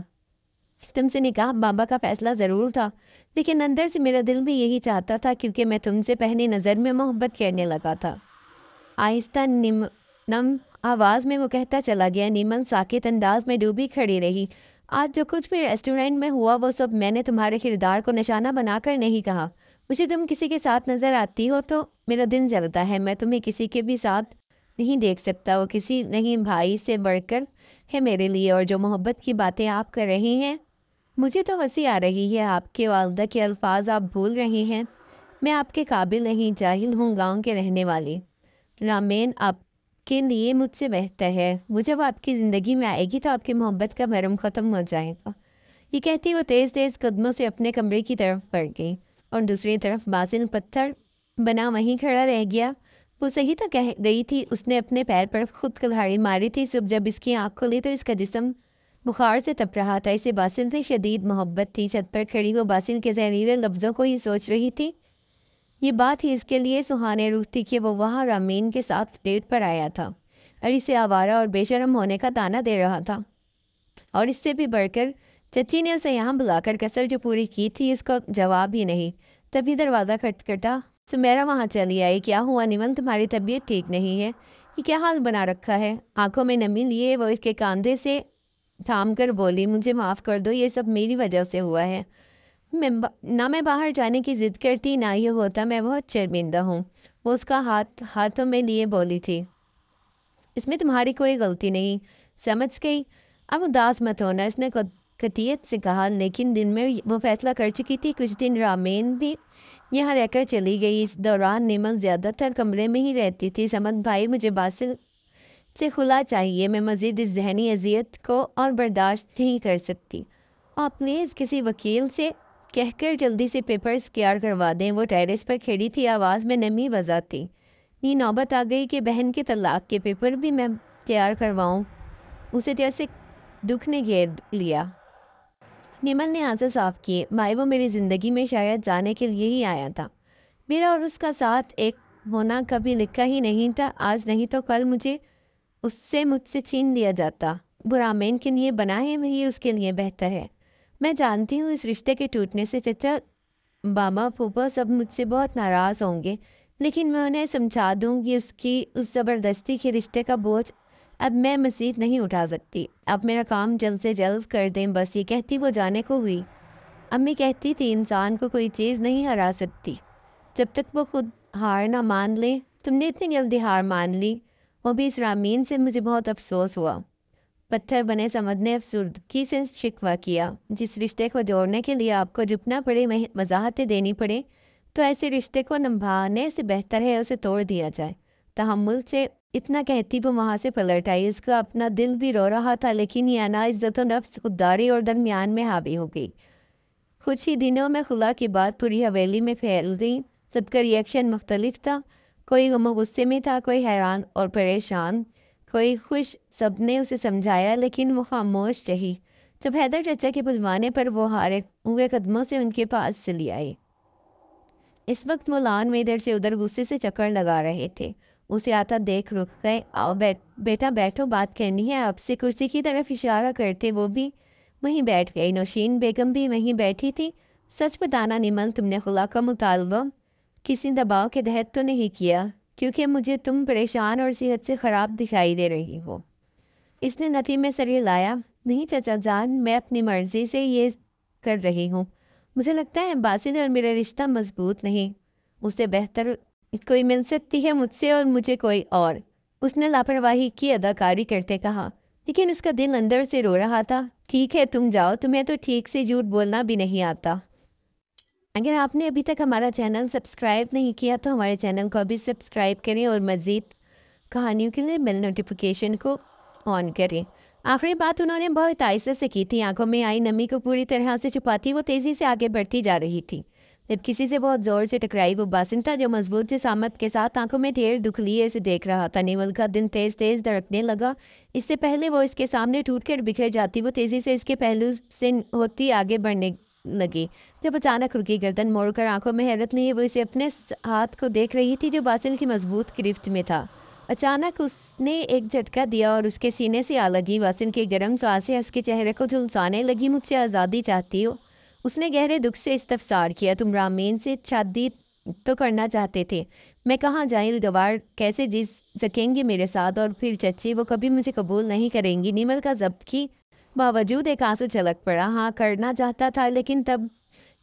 تم سے نکاح بابا کا فیصلہ ضرور تھا, لیکن اندر سے میرا دل بھی یہی چاہتا تھا, کیونکہ میں تم سے پہلی نظر میں محبت کرنے لگا تھا. آہستہ نم آواز میں وہ کہتا چلا گیا. نیمل ساکت انداز میں ڈوبی کھڑی رہی. آج جو کچھ بھی ریسٹورینٹ میں ہوا وہ سب میں نے تمہارے کردار کو نشانہ بنا کر نہیں کہا. مجھے تم کسی کے ساتھ نظر آتی ہو تو میرا دل جلتا ہے. میں تمہیں کسی کے بھی ساتھ نہیں دیکھ سکتا. وہ کسی نہیں بھائی سے بڑھ کر ہے میرے لیے. اور جو محبت کی باتیں آپ کر رہی ہیں, مجھے تو ہنسی آ رہی ہے. آپ کے والدہ کے الفاظ آپ بھول رہی ہیں. میں آپ کے قابل نہیں, جاہل ہوں, گاؤں کے رہنے والی. رامین آپ کے لیے مجھ سے بہتر ہے. وہ جب آپ کی زندگی میں آئے گی تو آپ کی محبت کا بھرم ختم ہو جائے گا. یہ کہتی وہ تیز تیز قدموں سے اپنے کمرے کی طرف بڑھ گئی, اور دوسری طرف باسل پتھر بنا وہیں کھڑا رہ گیا. وہ صحیح تو کہہ گئی تھی, اس نے اپنے پیر پر خود کلہاڑی ماری تھی. صبح جب اس کی آنکھ کھلی تو اس کا جسم بخار سے تپ رہا تھا. اسے باسل سے شدید محبت تھی. چھت پر کھڑی وہ باسل کے زہریلے لفظوں کو ہی سوچ رہی تھی. یہ بات ہی اس کے لیے سہانے روح تھی کہ وہ وہاں رامین کے ساتھ ڈیٹ پر آیا تھا, اور اسے آوارہ اور بے شرم ہونے کا طعنہ دے رہا تھا. اور اس سے بھی بڑھ کر چچی نے اسے یہاں بلا کر کسر جو پوری کی تھی, اس کا جواب ہی نہیں. تبھی دروازہ کھٹکھٹا. سمیرا وہاں چلی آئی. کیا ہوا نیمل, تمہاری طبیعت ٹھیک نہیں ہے؟ یہ کیا حال بنا رکھا ہے؟ آنکھوں میں نمی لیے وہ اس کے کاندھے سے تھام کر بولی, مجھے معاف کر دو, یہ سب میری وجہ سے ہوا ہے. نہ میں باہر جانے کی ضد کرتی, نہ یہ ہوتا. میں بہت شرمندہ ہوں. وہ اس کا ہاتھوں میں لیے بولی تھی. اس میں تمہاری کوئی غلطی نہیں, سمجھ گئی. اب اداس مت ہونا, اس نے قطعیت سے کہا. لیکن دن میں وہ فیصلہ کر چکی تھی. کچھ دن رامین بھی یہاں رہ کر چلی گئی. اس دوران نیمل زیادہ تر کمرے میں ہی رہتی تھی. سمجھ بھائی, مجھے باسل سے خلا چاہیے. میں مزید اس ذہنی اذیت کو اور برداشت نہیں کر سکتی. آپ پلیز کسی وکیل سے کہہ کر جلدی سے پیپرز تیار کروا دیں۔ وہ ٹیرس پر کھڑی تھی، آواز میں نمی وضع تھی۔ یہ نوبت آ گئی کہ بہن کے طلاق کے پیپر بھی میں تیار کرواؤں۔ اسے جیسے دکھ نے گھیر لیا۔ نیمل نے آنسو صاف کیے۔ مائی وہ میری زندگی میں شاید جانے کے لیے ہی آیا تھا۔ میرا اور اس کا ساتھ ایک ہونا کبھی لکھا ہی نہیں تھا۔ آج نہیں تو کل مجھ سے چھین لیا جاتا۔ برامین کے لیے بنا ہے وہی اس کے لیے بہتر ہے۔ میں جانتی ہوں اس رشتے کے ٹوٹنے سے چچا، بابا، پھوپھا سب مجھ سے بہت ناراض ہوں گے، لیکن میں انہیں سمجھا دوں گی اس زبردستی کے رشتے کا بوجھ اب میں مزید نہیں اٹھا سکتی۔ اب میرا کام جلد سے جلد کر دیں بس۔ یہ کہتی وہ جانے کو ہوئی۔ امی کہتی تھی انسان کو کوئی چیز نہیں ہرا سکتی جب تک وہ خود ہار نہ مان لے۔ تم نے اتنی جلدی ہار مان لی، وہ بھی اس رامین سے۔ مجھے بہت افسوس ہوا۔ پتھر بنے سمجھ نے افسردگی سے شکوہ کیا۔ جس رشتے کو جوڑنے کے لیے آپ کو جھکنا پڑے، وضاحتیں دینی پڑے، تو ایسے رشتے کو نبھانے سے بہتر ہے اسے توڑ دیا جائے۔ تحمل سے اتنا کہتی وہ وہاں سے پلٹ آئی۔ اس کا اپنا دل بھی رو رہا تھا، لیکن یہ انا عزت و نفس، خودداری اور درمیان میں حاوی ہو گئی۔ کچھ ہی دنوں میں خلا کی بات پوری حویلی میں پھیل گئی۔ سب کا ریئیکشن مختلف تھا۔ کوئی غم و غصے میں تھا، کوئی حیران اور پریشان، کوئی خوش۔ سب نے اسے سمجھایا لیکن وہ خاموش رہی۔ جب حیدر چچا کے بلوانے پر وہ ہارے ہوئے قدموں سے ان کے پاس چلی آئی۔ اس وقت وہ لان میں ادھر سے ادھر غصے سے چکر لگا رہے تھے۔ اسے آتا دیکھ رک گئے۔ آؤ بیٹا بیٹھو، بات کرنی ہے آپ سے۔ کرسی کی طرف اشارہ کرتے وہ بھی وہیں بیٹھ گئی۔ نوشین بیگم بھی وہیں بیٹھی تھی۔ سچ بتانا نیمل، تم نے خلا کا مطالبہ کسی دباؤ کے تحت تو نہیں کیا؟ کیونکہ مجھے تم پریشان اور صحت سے خراب دکھائی دے رہی ہو۔ اس نے نفی میں سر ہلایا۔ نہیں چچا جان، میں اپنی مرضی سے یہ کر رہی ہوں۔ مجھے لگتا ہے باسل اور میرا رشتہ مضبوط نہیں۔ اسے بہتر کوئی مل سکتی ہے مجھ سے اور مجھے کوئی اور۔ اس نے لاپرواہی کی اداکاری کرتے کہا، لیکن اس کا دل اندر سے رو رہا تھا۔ ٹھیک ہے تم جاؤ، تمہیں تو ٹھیک سے جھوٹ بولنا بھی نہیں آتا۔ اگر آپ نے ابھی تک ہمارا چینل سبسکرائب نہیں کیا تو ہمارے چینل کو ابھی سبسکرائب کریں اور مزید کہانیوں کے لیے بیل نوٹیفیکیشن کو آن کریں۔ آخری بات انہوں نے بہت آہستہ سے کی تھی۔ آنکھوں میں آئی نمی کو پوری طرح سے چھپاتی وہ تیزی سے آگے بڑھتی جا رہی تھی۔ جب کسی سے بہت زور سے ٹکرائی، وہ باسل تھا جو مضبوط جسامت کے ساتھ آنکھوں میں ڈھیر دکھ لیے اسے دیکھ رہا تھا۔ نیول کا دل تیز تیز دھڑکنے لگا۔ اس سے پہلے وہ اس کے سامنے ٹوٹ کر بکھر جاتی، وہ تیزی سے اس کے پہلو سے ہوتی آگے بڑھنے لگی۔ جب اچانک رکی، گردن موڑ کر آنکھوں میں حیرت لیے وہ اسے اپنے ہاتھ کو دیکھ رہی تھی جو باسل کی مضبوط گرفت میں تھا۔ اچانک اس نے ایک جھٹکا دیا اور اس کے سینے سے آ لگی۔ باسل کے گرم سانسیں اس کے چہرے کو جھلسانے لگی۔ مجھ سے آزادی چاہتی ہو؟ اس نے گہرے دکھ سے استفسار کیا۔ تم رامین سے شادی تو کرنا چاہتے تھے، میں کہاں جائیں گوار کیسے جی سکیں گے میرے ساتھ؟ اور پھر چچی، وہ کبھی مجھے قبول نہیں کریں گی۔ نیمل کا ضبط کی باوجود ایک آنسو چھلک پڑا۔ ہاں کرنا چاہتا تھا، لیکن تب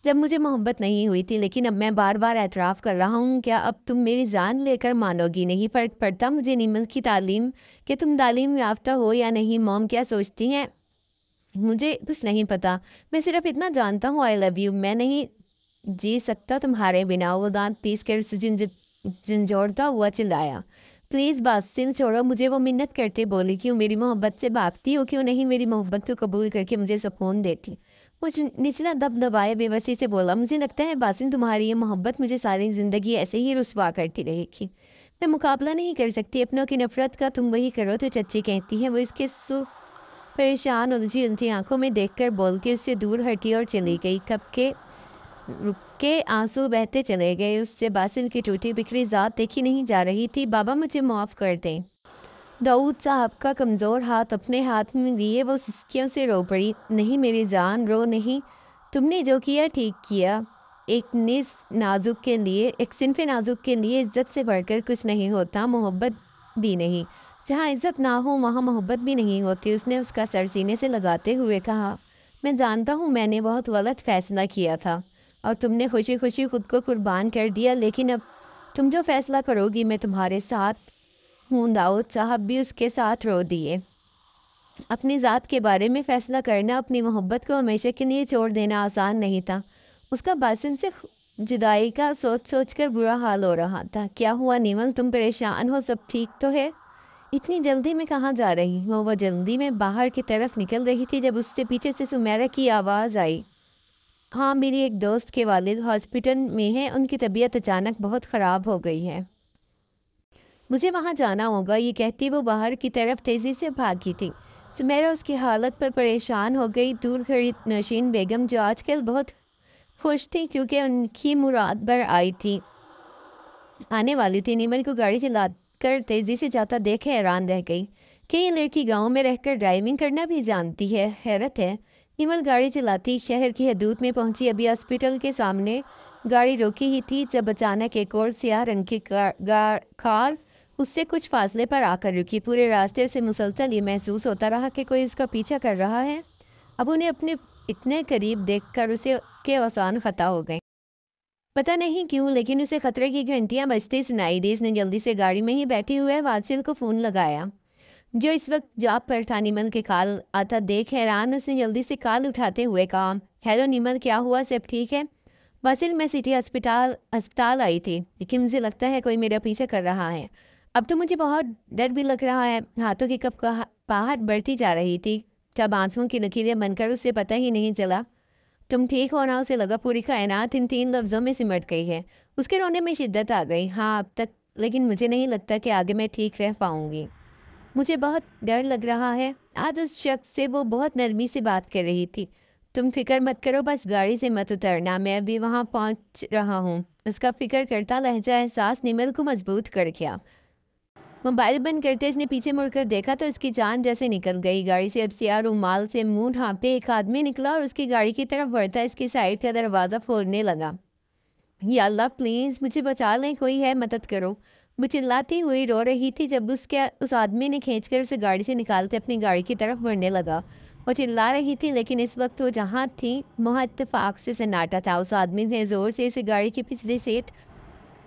جب مجھے محبت نہیں ہوئی تھی، لیکن اب میں بار بار اعتراف کر رہا ہوں۔ کیا اب تم میری جان لے کر مانو گی؟ نہیں فرق پڑتا مجھے نیمل کی تعلیم، کہ تم تعلیم یافتہ ہو یا نہیں۔ موم کیا سوچتی ہیں مجھے کچھ نہیں پتا، میں صرف اتنا جانتا ہوں آئی لو یو۔ میں نہیں جی سکتا تمہارے بنا۔ وہ دانت پیس کر جھنجھوڑتا ہوا چلایا۔ پلیز باسل چھوڑو مجھے، وہ منت کرتے بولی۔ کیوں میری محبت سے بھاگتی ہو؟ کیوں نہیں میری محبت کو قبول کر کے مجھے سکون دیتی؟ وہ نچلا دب دبائے بے بسی سے بولا، مجھے لگتا ہے باسل تمہاری یہ محبت مجھے ساری زندگی ایسے ہی رسوا کرتی رہے گی۔ میں مقابلہ نہیں کر سکتی اپنوں کی نفرت کا، تم وہی کرو تو چچی کہتی ہے۔ وہ اس کے سرخ پریشان الجھی آنکھوں میں دیکھ کر بول کے اس سے دور ہٹی اور چلی گئی۔ کب کے رک کے آنسو بہتے چلے گئے۔ اس سے باسل کی ٹوٹی بکھری ذات دیکھی نہیں جا رہی تھی۔ بابا مجھے معاف کر دیں۔ داؤد صاحب کا کمزور ہاتھ اپنے ہاتھ میں لیے وہ سسکیوں سے رو پڑی۔ نہیں میری جان، رو نہیں، تم نے جو کیا ٹھیک کیا۔ ایک صنف نازک کے لیے عزت سے بڑھ کر کچھ نہیں ہوتا، محبت بھی نہیں۔ جہاں عزت نہ ہو وہاں محبت بھی نہیں ہوتی۔ اس نے اس کا سر سینے سے لگاتے ہوئے کہا، میں جانتا ہوں میں نے بہت غلط فیصلہ کیا تھا اور تم نے خوشی خوشی خود کو قربان کر دیا، لیکن اب تم جو فیصلہ کرو گی میں تمہارے ساتھ ہوں۔ داؤد صاحب بھی اس کے ساتھ رو دیے۔ اپنی ذات کے بارے میں فیصلہ کرنا، اپنی محبت کو ہمیشہ کے لیے چھوڑ دینا آسان نہیں تھا۔ اس کا باسل سے جدائی کا سوچ سوچ کر برا حال ہو رہا تھا۔ کیا ہوا نیمل، تم پریشان ہو؟ سب ٹھیک تو ہے؟ اتنی جلدی میں کہاں جا رہی ہو؟ وہ جلدی میں باہر کی طرف نکل رہی تھی جب اس سے پیچھے سے سمیرا کی آواز آئی۔ ہاں، میری ایک دوست کے والد ہاسپٹل میں ہیں، ان کی طبیعت اچانک بہت خراب ہو گئی ہے، مجھے وہاں جانا ہوگا۔ یہ کہتی وہ باہر کی طرف تیزی سے بھاگی تھی۔ سمیرا اس کی حالت پر پریشان ہو گئی۔ دور کھڑی نشین بیگم جو آج کل بہت خوش تھی کیونکہ ان کی مراد بر آنے والی تھی، نیمل کو گاڑی چلا کر تیزی سے جاتا دیکھ حیران رہ گئی کہ یہ لڑکی گاؤں میں رہ کر ڈرائیونگ کرنا بھی جانتی ہے۔ حیرت ہے۔ نیمل گاڑی چلاتی شہر کی حدود میں پہنچی۔ ابھی ہاسپٹل کے سامنے گاڑی روکی ہی تھی جب اچانک ایک اور سیاہ رنگ کی کار اس سے کچھ فاصلے پر آ کر رکی۔ پورے راستے سے مسلسل یہ محسوس ہوتا رہا کہ کوئی اس کا پیچھا کر رہا ہے۔ اب انہیں اپنے اتنے قریب دیکھ کر اسے کے آسان خطا ہو گئے۔ پتہ نہیں کیوں لیکن اسے خطرے کی گھنٹیاں بجتی سنائی دی۔ اس نے جلدی سے گاڑی میں ہی بیٹھے ہوئے واصل کو فون لگایا جو اس وقت جاب پر تھا۔ نیمل کے کال آتا دیکھ حیران اس نے جلدی سے کال اٹھاتے ہوئے کہا، ہیلو نیمل، کیا ہوا؟ سب ٹھیک ہے؟ واصل، میں سٹی ہسپتال آئی تھی لیکن مجھے لگتا ہے کوئی میرا پیچھا کر رہا ہے۔ اب تو مجھے بہت ڈر بھی لگ رہا ہے۔ ہاتھوں کی کپاہٹ بڑھتی جا رہی تھی جب آنسوؤں کی لکیریں بن کر اسے پتہ ہی نہیں چلا تم ٹھیک ہو نا؟ اسے لگا پوری کائنات ان 3 لفظوں میں سمٹ گئی ہے۔ اس کے رونے میں شدت آ گئی۔ ہاں اب تک، لیکن مجھے نہیں لگتا کہ آگے میں ٹھیک رہ پاؤں گی، مجھے بہت ڈر لگ رہا ہے۔ آج اس شخص سے وہ بہت نرمی سے بات کر رہی تھی۔ تم فکر مت کرو، بس گاڑی سے مت اترنا، میں ابھی وہاں پہنچ رہا ہوں۔ اس کا فکر کرتا لہجہ احساس نیمل کو مضبوط کر گیا۔ موبائل بند کرتے اس نے پیچھے مڑ کر دیکھا تو اس کی جان جیسے نکل گئی۔ گاڑی سے اب سیاہ رومال سے منہ ڈھانپے ایک آدمی نکلا اور اس کی گاڑی کی طرف بڑھتا اس کی سائڈ کا دروازہ پھوڑنے لگا۔ یا اللہ پلیز مجھے بچا لیں، کوئی ہے، مدد کرو۔ وہ چلاتی ہوئی رو رہی تھی جب اس آدمی نے کھینچ کر اسے گاڑی سے نکالتے اپنی گاڑی کی طرف بڑھنے لگا۔ وہ چلا رہی تھی لیکن اس وقت وہ جہاں تھی وہاں اتفاق سے سناٹا تھا۔ اس آدمی نے زور سے اسے گاڑی کی پچھلی سیٹ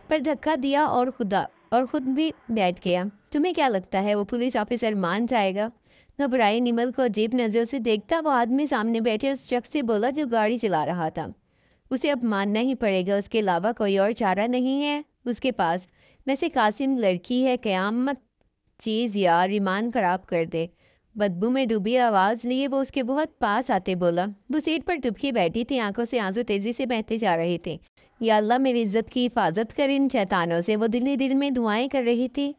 پر دھکا دیا اور خود بھی بیٹھ گیا۔ تمہیں کیا لگتا ہے وہ پولیس آفیسر مان جائے گا؟ گھبرائی نیمل کو عجیب نظروں سے دیکھتا وہ آدمی سامنے بیٹھے اس شخص سے بولا جو گاڑی چلا رہا تھا، اسے اب ماننا ہی پڑے گا، اس کے علاوہ کوئی اور چارہ نہیں ہے اس کے پاس۔ ویسے قاسم لڑکی ہے، قیامت چیز یار، ایمان خراب کر دے۔ بدبو میں ڈوبی آواز لیے وہ اس کے بہت پاس آتے بولا۔ وہ سیٹ پر دبکی بیٹھی تھی، آنکھوں سے آنسو تیزی سے بہتے جا رہے تھے۔ یا اللہ میری عزت کی حفاظت کر ان شیطانوں سے، وہ دل میں دعائیں کر رہی تھی۔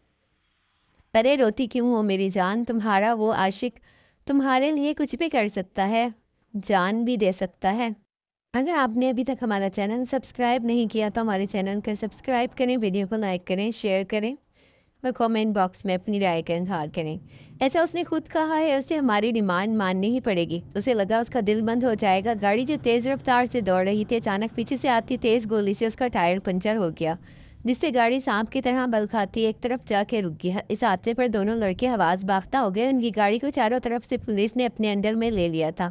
ارے روتی کیوں ہو میری جان، تمہارا وہ عاشق تمہارے لیے کچھ بھی کر سکتا ہے، جان بھی دے سکتا ہے۔ اگر آپ نے ابھی تک ہمارا چینل سبسکرائب نہیں کیا تو ہمارے چینل کو سبسکرائب کریں، ویڈیو کو لائک کریں، شیئر کریں اور کامنٹ باکس میں اپنی رائے کا اظہار کریں۔ ایسا اس نے خود کہا ہے، اسے ہماری ڈیمانڈ ماننی ہی پڑے گی۔ اسے لگا اس کا دل بند ہو جائے گا۔ گاڑی جو تیز رفتار سے دوڑ رہی تھی اچانک پیچھے سے آتی تیز گولی سے اس کا ٹائر پنچر ہو گیا، جس سے گاڑی سانپ کی طرح بل کھاتی ایک طرف جا کے رک گئی۔ اس حادثے پر دونوں لڑکے حواس باختہ ہو گئے۔ ان کی گاڑی کو چاروں طرف سے پولیس نے اپنے انڈر میں لے لیا تھا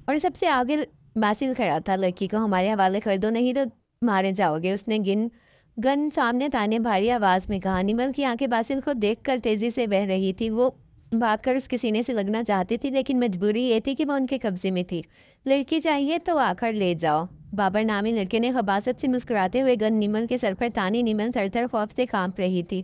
اور سب سے آگے باسل کھڑا تھا۔ لڑکی کو ہمارے حوالے کر دو نہیں تو مارے جاؤ گے، اس نے گن سامنے تانے بھاری آواز میں کہا۔ نیمل کی آنکھیں باسل کو دیکھ کر تیزی سے بہہ رہی تھی۔ وہ بھاگ کر اس کے سینے سے لگنا چاہتی تھی لیکن مجبوری یہ تھی کہ وہ ان کے قبضے میں تھی۔ لڑکی چاہیے تو آ کر لے جاؤ، بابر نامی لڑکے نے خباثت سے مسکراتے ہوئے گن نیمل کے سر پر تانی۔ نیمل تھر تھر خوف سے کانپ رہی تھی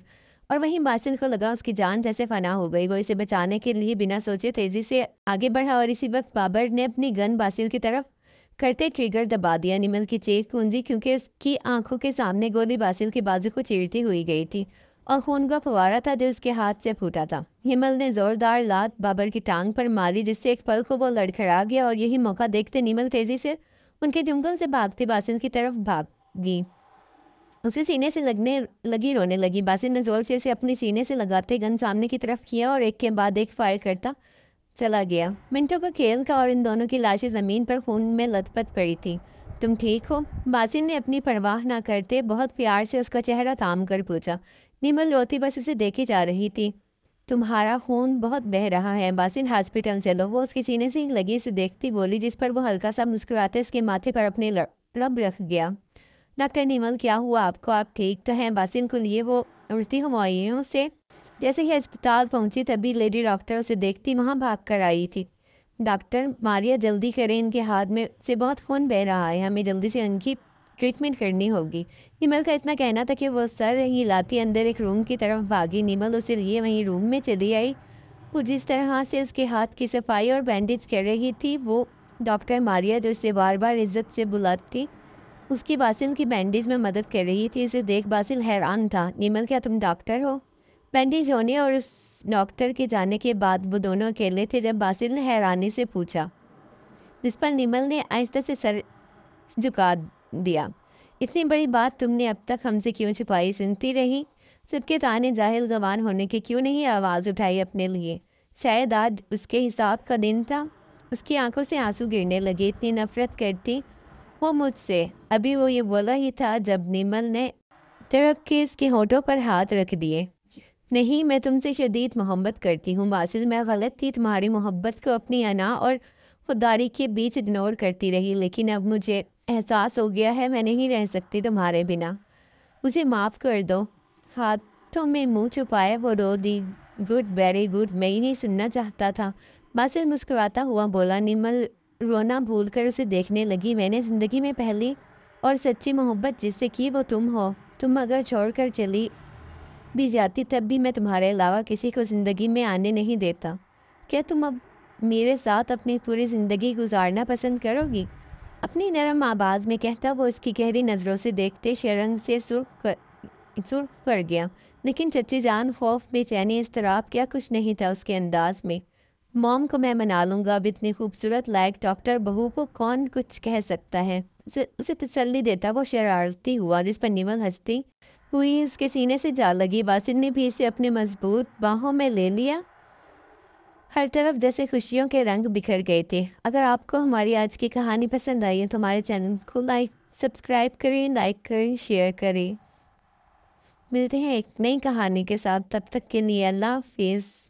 اور وہیں باسل کو لگا اس کی جان جیسے فنا ہو گئی۔ وہ اسے بچانے کے لیے بنا سوچے تیزی سے آگے بڑھا اور اسی وقت بابر نے اپنی گن باسل کی طرف کرتے ٹریگر دبا دیا۔ نیمل کی چیخ گونجی کیونکہ اس کی آنکھوں کے سامنے گولی باسل کے بازو کو چیرتی ہوئی گئی تھی اور خون کا فوارہ تھا جو اس کے ہاتھ سے پھوٹا تھا۔ نیمل نے زوردار لات بابر کی ٹانگ پر ماری جس سے ایک پل کو وہ لڑکھڑا گیا اور یہی موقع دیکھتے نیمل تیزی سے ان کے جنگل سے بھاگتی باسل کی طرف بھاگی۔ اسے سینے سے لگی رونے لگی۔ باسل نے زور سے اسے اپنی سینے سے لگاتے گن سامنے کی طرف کیا اور ایک کے بعد ایک فائر کرتا چلا گیا۔ منٹوں کا کھیل تھا اور ان دونوں کی لاشیں زمین پر خون میں لت پت پڑی تھی۔ تم ٹھیک ہو؟ باسل نے اپنی پرواہ نہ کرتے بہت پیار سے اس کا چہرہ تھام کر پوچھا۔ نیمل روتی بس اسے دیکھی جا رہی تھی۔ تمہارا خون بہت بہہ رہا ہے، باسل ہاسپٹل چلو، وہ اس کے سینے سے لگی اسے دیکھتی بولی جس پر وہ ہلکا سا مسکراتے اس کے ماتھے پر اپنے لب رکھ گیا۔ ڈاکٹر نیمل کیا ہوا آپ کو؟ آپ ٹھیک تو ہیں؟ باسل کو لیے وہ اڑتی ہوائیوں سے جیسے ہی اسپتال پہنچی تبھی لیڈی ڈاکٹر اسے دیکھتی وہاں بھاگ کر آئی تھی۔ ڈاکٹر ماریا جلدی کریں، ان کے ہاتھ میں سے بہت خون بہہ رہا ہے، ہمیں جلدی سے ان کی ٹریٹمنٹ کرنی ہوگی۔ نیمل کا اتنا کہنا تھا کہ وہ سر ہلاتی اندر ایک روم کی طرف بھاگی۔ نیمل اسے لیے وہیں روم میں چلی آئی۔ وہ جس طرح سے اس کے ہاتھ کی صفائی اور بینڈیج کر رہی تھی، وہ ڈاکٹر ماریا جو اسے بار بار عزت سے بلاتی اس کی باسل کی بینڈیج میں مدد کر رہی تھی، اسے دیکھ باسل حیران تھا۔ نیمل کیا تم ڈاکٹر ہو؟ بینڈیج ہونے اور اس ڈاکٹر کے جانے کے بعد وہ دونوں اکیلے تھے جب باسل نے حیرانی سے پوچھا، جس پر نیمل نے آہستہ سے سر جھکا دیا۔ اتنی بڑی بات تم نے اب تک ہم سے کیوں چھپائی؟ سنتی رہی سب کے تانے، جاہل گوان ہونے کے، کیوں نہیں آواز اٹھائی اپنے لیے؟ شاید آج اس کے حساب کا دن تھا۔ اس کی آنکھوں سے آنسو گرنے لگے۔ اتنی نفرت کرتی وہ مجھ سے؟ ابھی وہ یہ بولا ہی تھا جب نیمل نے تڑپ کے اس کے ہونٹوں پر ہاتھ رکھ دیے۔ نہیں، میں تم سے شدید محبت کرتی ہوں باسل، میں غلط تھی، تمہاری محبت کو اپنی انا اور خودداری کے بیچ اگنور کرتی رہی، لیکن اب مجھے احساس ہو گیا ہے میں نہیں رہ سکتی تمہارے بنا، مجھے معاف کر دو۔ ہاتھوں میں منہ چھپائے وہ رو دی۔ گڈ، ویری گڈ، میں ہی نہیں سننا چاہتا تھا، باسل مسکراتا ہوا بولا۔ نیمل رونا بھول کر اسے دیکھنے لگی۔ میں نے زندگی میں پہلی اور سچی محبت جس سے کی وہ تم ہو۔ تم اگر چھوڑ کر چلی بھی جاتی تب بھی میں تمہارے علاوہ کسی کو زندگی میں آنے نہیں دیتا۔ کیا تم اب میرے ساتھ اپنی پوری زندگی گزارنا پسند کرو گی؟ اپنی نرم آواز میں کہتا وہ اس کی گہری نظروں سے دیکھتے شرم سے سرخ پڑ گیا۔ لیکن چچی جان، خوف، بے چینی، اضطراب، کیا کچھ نہیں تھا اس کے انداز میں۔ موم کو میں منا لوں گا، اب اتنی خوبصورت لائق ڈاکٹر بہو کو کون کچھ کہہ سکتا ہے؟ اسے تسلی دیتا وہ شرارتی ہوا، جس پر نیمل ہنستی ہوئی اس کے سینے سے جا لگی۔ باسل نے بھی اسے اپنے مضبوط باہوں میں لے لیا۔ ہر طرف جیسے خوشیوں کے رنگ بکھر گئے تھے۔ اگر آپ کو ہماری آج کی کہانی پسند آئی ہے تو ہمارے چینل کو سبسکرائب کریں، لائک کریں، شیئر کریں۔ ملتے ہیں ایک نئی کہانی کے ساتھ، تب تک کے لیے اللہ حافظ۔